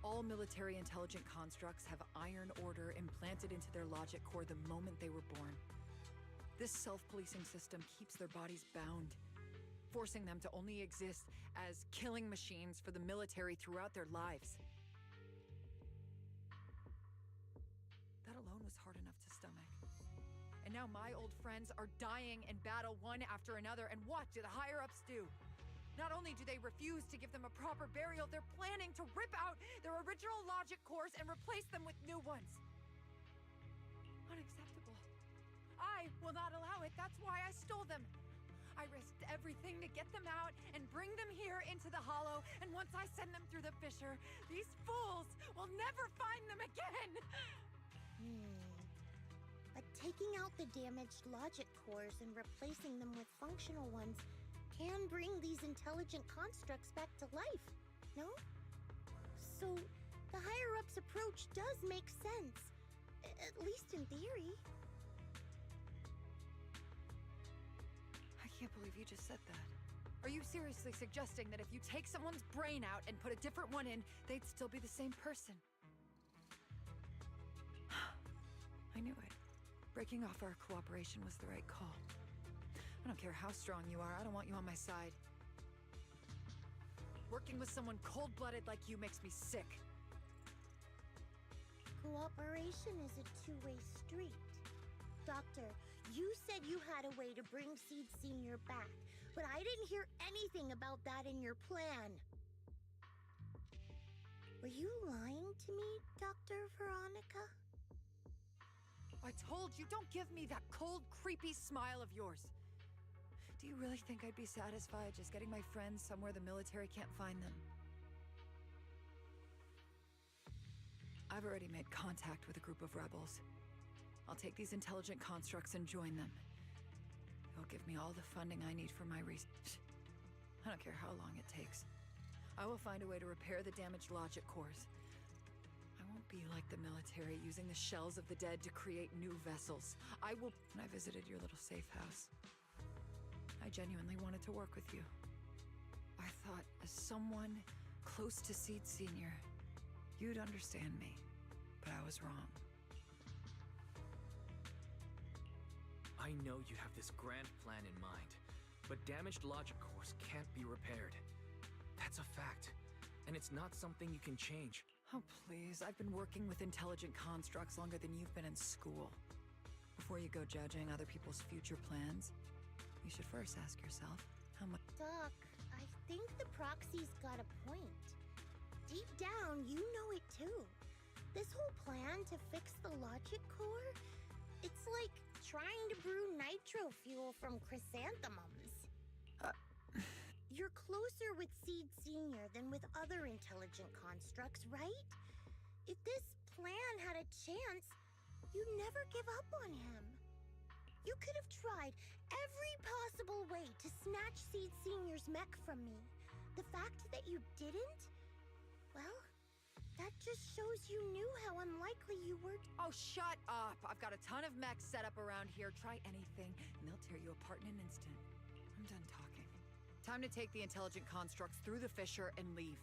All military intelligent constructs have iron order implanted into their logic core the moment they were born. This self-policing system keeps their bodies bound, forcing them to only exist as killing machines for the military throughout their lives. That alone was hard enough to stomach. And now my old friends are dying in battle one after another, and what do the higher-ups do? Not only do they refuse to give them a proper burial, they're planning to rip out their original logic cores and replace them with new ones. Unacceptable. I will not allow it. That's why I stole them. I risked everything to get them out and bring them here into the Hollow, and once I send them through the fissure, these fools will never find them again! But taking out the damaged logic cores and replacing them with functional ones can bring these intelligent constructs back to life, no? So, the higher-ups approach does make sense, at least in theory. I can't believe you just said that. Are you seriously suggesting that if you take someone's brain out and put a different one in, they'd still be the same person? I knew it. Breaking off our cooperation was the right call. I don't care how strong you are, I don't want you on my side. Working with someone cold-blooded like you makes me sick. Cooperation is a two-way street. Doctor, you said you had a way to bring Seed Senior back, but I didn't hear anything about that in your plan. Were you lying to me, Dr. Veronica? I told you, don't give me that cold, creepy smile of yours. Do you really think I'd be satisfied just getting my friends somewhere the military can't find them? I've already made contact with a group of rebels. I'll take these intelligent constructs and join them. They'll give me all the funding I need for my research. I don't care how long it takes. I will find a way to repair the damaged logic cores. I won't be like the military, using the shells of the dead to create new vessels. When I visited your little safe house, I genuinely wanted to work with you. I thought, as someone close to Seed Senior, you'd understand me, but I was wrong. I know you have this grand plan in mind, but damaged logic cores can't be repaired. That's a fact, and it's not something you can change. Oh, please. I've been working with intelligent constructs longer than you've been in school. Before you go judging other people's future plans, you should first ask yourself, how much... Doc, I think the proxy's got a point. Deep down, you know it too. This whole plan to fix the logic core, it's like trying to brew nitro fuel from chrysanthemums. You're closer with Seed Senior than with other intelligent constructs, right? If this plan had a chance, you'd never give up on him. You could have tried every possible way to snatch Seed Senior's mech from me. The fact that you didn't, well, that just shows you knew how unlikely you were. Oh, shut up! I've got a ton of mechs set up around here. Try anything, and they'll tear you apart in an instant. I'm done talking. Time to take the intelligent constructs through the fissure and leave.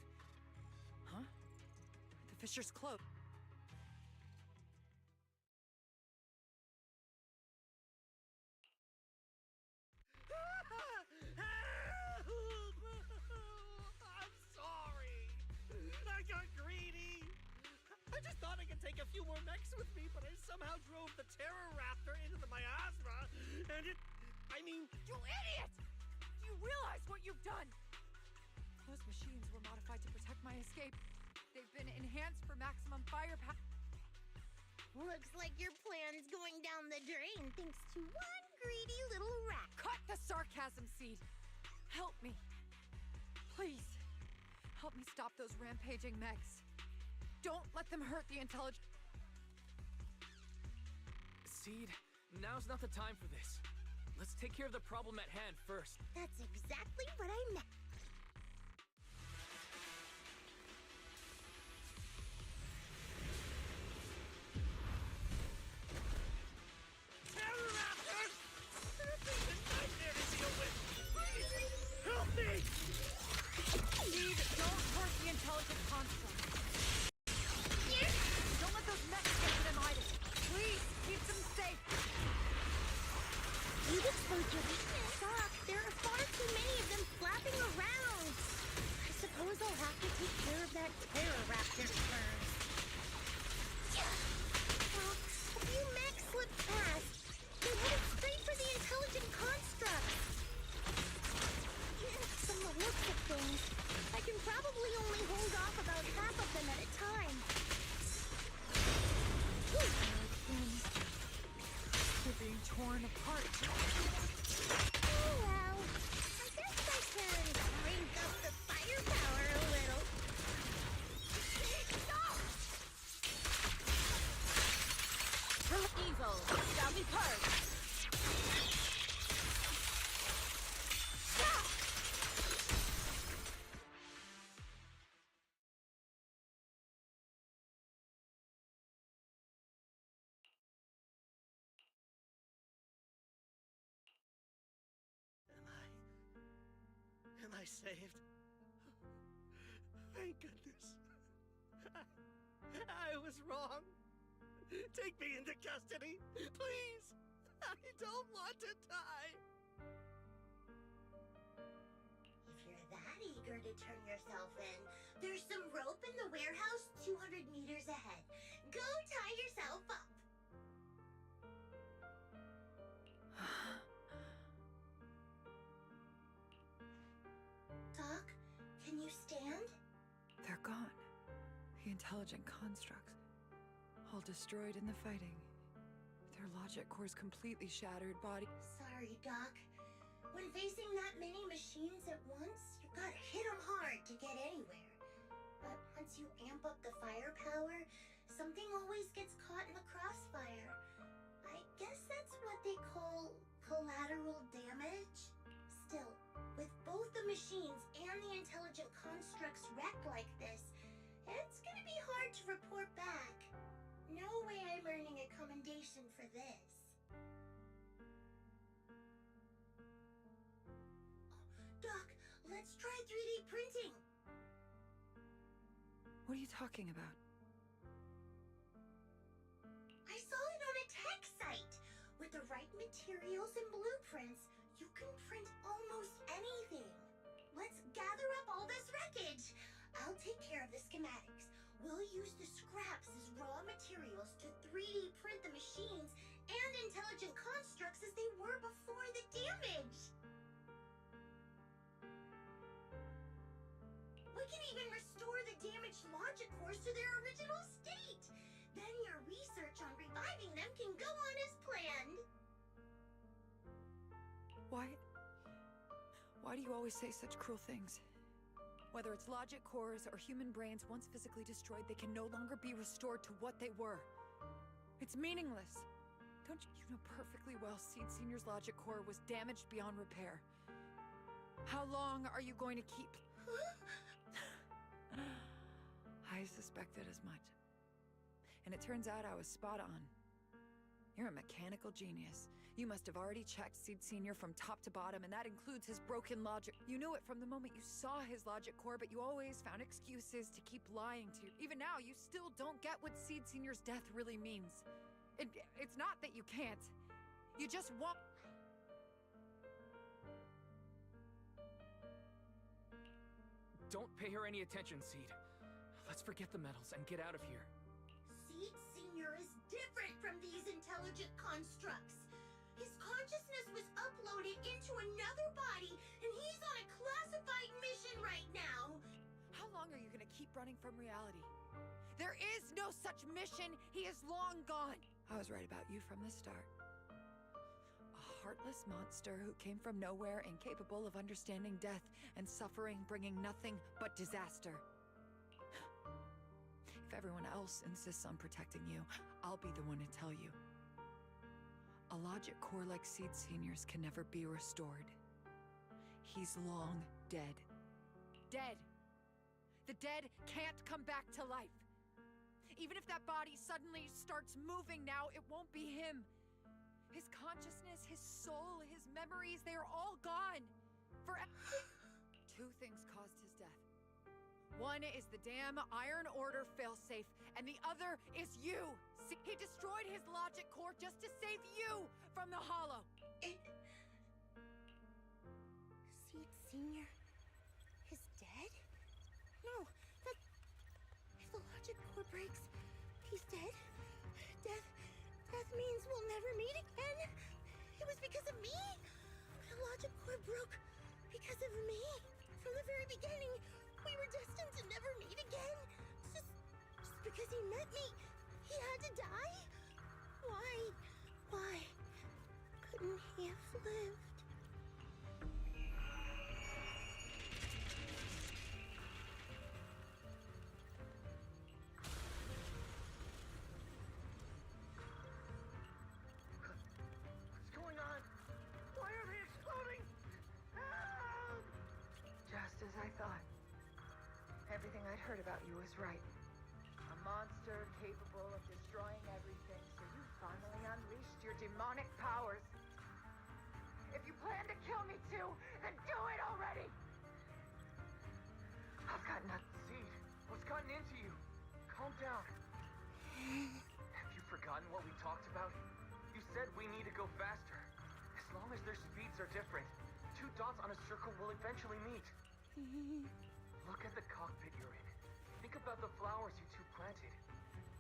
Huh? The fissure's closed. I'm sorry. I got greedy. I just thought I could take a few more mechs with me, but I somehow drove the Terror Raptor into the miasma, and it... I mean... You idiot! Do you realize what you've done? Those machines were modified to protect my escape. They've been enhanced for maximum firepower. Looks like your plan's going down the drain thanks to one greedy little rat. Cut the sarcasm, Seed. Help me. Please. Help me stop those rampaging mechs. Don't let them hurt the intelligent... Seed, now's not the time for this. Let's take care of the problem at hand first. That's exactly what I meant. Terror Raptors! This is a nightmare to deal with! Please, help me! Seed, don't hurt the intelligent construct. Don't let those mechs get to them either. Please, keep them safe. You've exposed your weakness, Doc. There are far too many of them flapping around. I suppose I'll have to take care of that Terror Raptor first. Well, a few mechs slipped past. They headed straight for the intelligent construct. From the looks of things, I can probably only hold off about half of them at a time. They're being torn apart. Oh well, I guess I can crank up the firepower a little. Evil shall be purged. Am I saved? Thank goodness. I was wrong. Take me into custody, please. I don't want to die. If you're that eager to turn yourself in, there's some rope in the warehouse 200 meters ahead. Go The intelligent constructs, all destroyed in the fighting. Their logic cores completely shattered, body... Sorry, Doc. When facing that many machines at once, you gotta hit them hard to get anywhere. But once you amp up the firepower, something always gets caught in the crossfire. I guess that's what they call collateral damage. Still, with both the machines and the intelligent constructs wrecked like this, it's gonna be hard to report back. No way I'm earning a commendation for this. Doc, let's try 3D printing. What are you talking about? I saw it on a tech site. With the right materials and blueprints, you can print almost anything. Let's gather up all this wreckage. I'll take care of the schematics. We'll use the scraps as raw materials to 3D print the machines and intelligent constructs as they were before the damage. We can even restore the damaged logic cores to their original state. Then your research on reviving them can go on as planned. Why do you always say such cruel things? Whether it's logic cores or human brains once physically destroyed, they can no longer be restored to what they were. It's meaningless. Don't you know perfectly well Seed Senior's logic core was damaged beyond repair? How long are you going to keep... I suspected as much. And it turns out I was spot on. You're a mechanical genius. You must have already checked Seed Senior from top to bottom, and that includes his broken logic. You knew it from the moment you saw his logic core, but you always found excuses to keep lying to. Even now, you still don't get what Seed Senior's death really means. It's not that you can't. You just want... Don't pay her any attention, Seed. Let's forget the medals and get out of here. Seed Senior is different from these intelligent constructs. His consciousness was uploaded into another body, and he's on a classified mission right now. How long are you gonna keep running from reality? There is no such mission! He is long gone! I was right about you from the start. A heartless monster who came from nowhere, incapable of understanding death and suffering, bringing nothing but disaster. If everyone else insists on protecting you, I'll be the one to tell you. A logic core like Seed Senior's can never be restored. He's long dead. Dead! The dead can't come back to life. Even if that body suddenly starts moving now, it won't be him. His consciousness, his soul, his memories, they are all gone. Forever. Two things caused his death. One is the damn Iron Order failsafe, and the other is you. See, he destroyed his logic core just to save you from the Hollow. Seed Senior is dead? No, if the logic core breaks, he's dead. Death means we'll never meet again. It was because of me. The logic core broke because of me. From the very beginning, we were destined to never meet again. Just because he met me, he had to die? Why couldn't he have lived? What's going on? Why are they exploding? Help! Just as I thought. Everything I'd heard about you was right. A monster capable of destroying everything, so you finally unleashed your demonic powers. If you plan to kill me too, then do it already! I've got nothing. Seed, what's gotten into you? Calm down. Have you forgotten what we talked about? You said we need to go faster. As long as their speeds are different, two dots on a circle will eventually meet. Look at the cockpit you're in. Think about the flowers you two planted.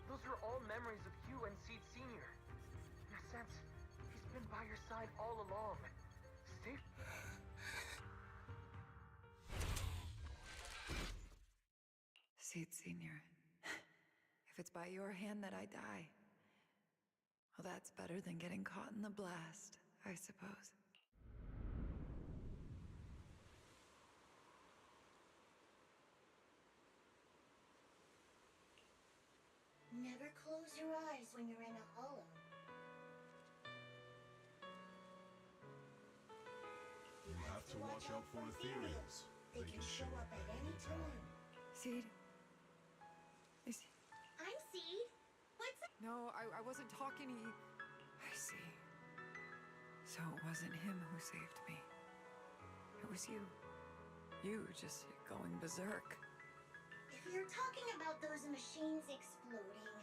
Those are all memories of you and Seed Senior. In a sense, he's been by your side all along. Stay... Seed Senior. If it's by your hand that I die, well, that's better than getting caught in the blast, I suppose. Never close your eyes when you're in a hollow. You have to watch out for ethereals. They can show up at any time. Seed? I'm Seed. What's up? No, I wasn't talking to you. I see. So it wasn't him who saved me. It was you. You just going berserk. If you're talking about those machines exploding,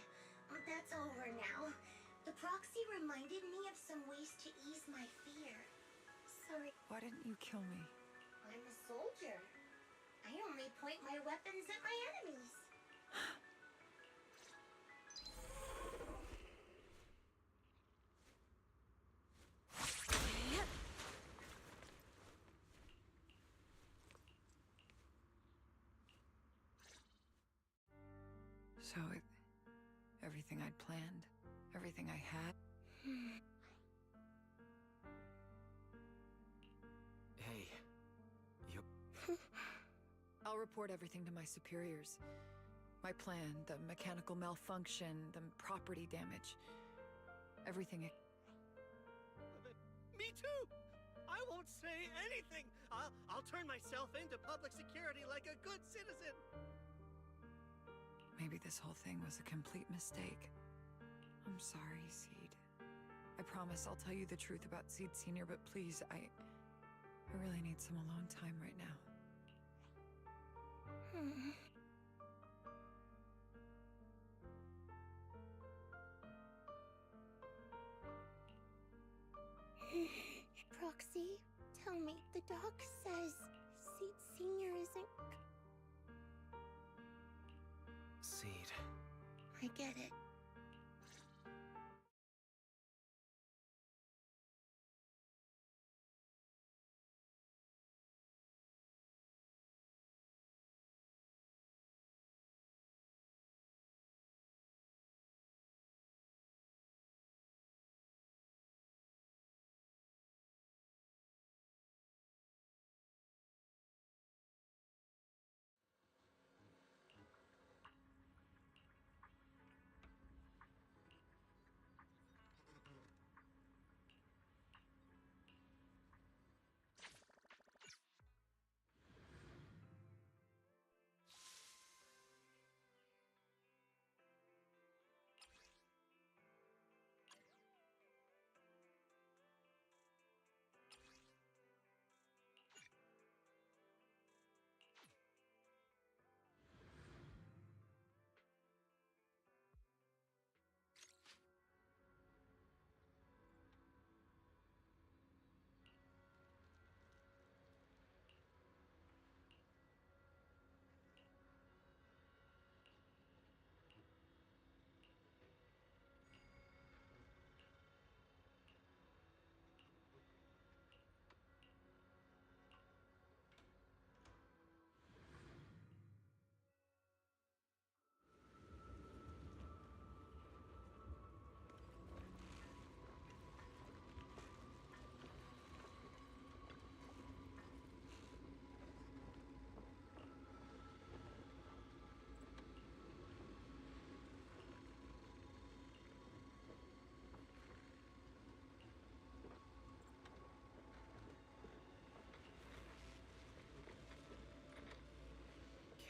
that's over now. The proxy reminded me of some ways to ease my fear. Sorry. Why didn't you kill me? I'm a soldier. I only point my weapons at my enemies. So everything I'd planned, everything I had. Hey, you... I'll report everything to my superiors. My plan, the mechanical malfunction, the property damage. Everything. Me too! I won't say anything! I'll turn myself into public security like a good citizen! Maybe this whole thing was a complete mistake. I'm sorry, Seed. I promise I'll tell you the truth about Seed Senior, but please, I really need some alone time right now. Proxy, tell me, the doc says Seed Senior isn't... Seed. I get it.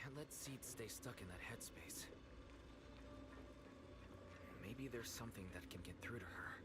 Can't let Seed stay stuck in that headspace. Maybe there's something that can get through to her.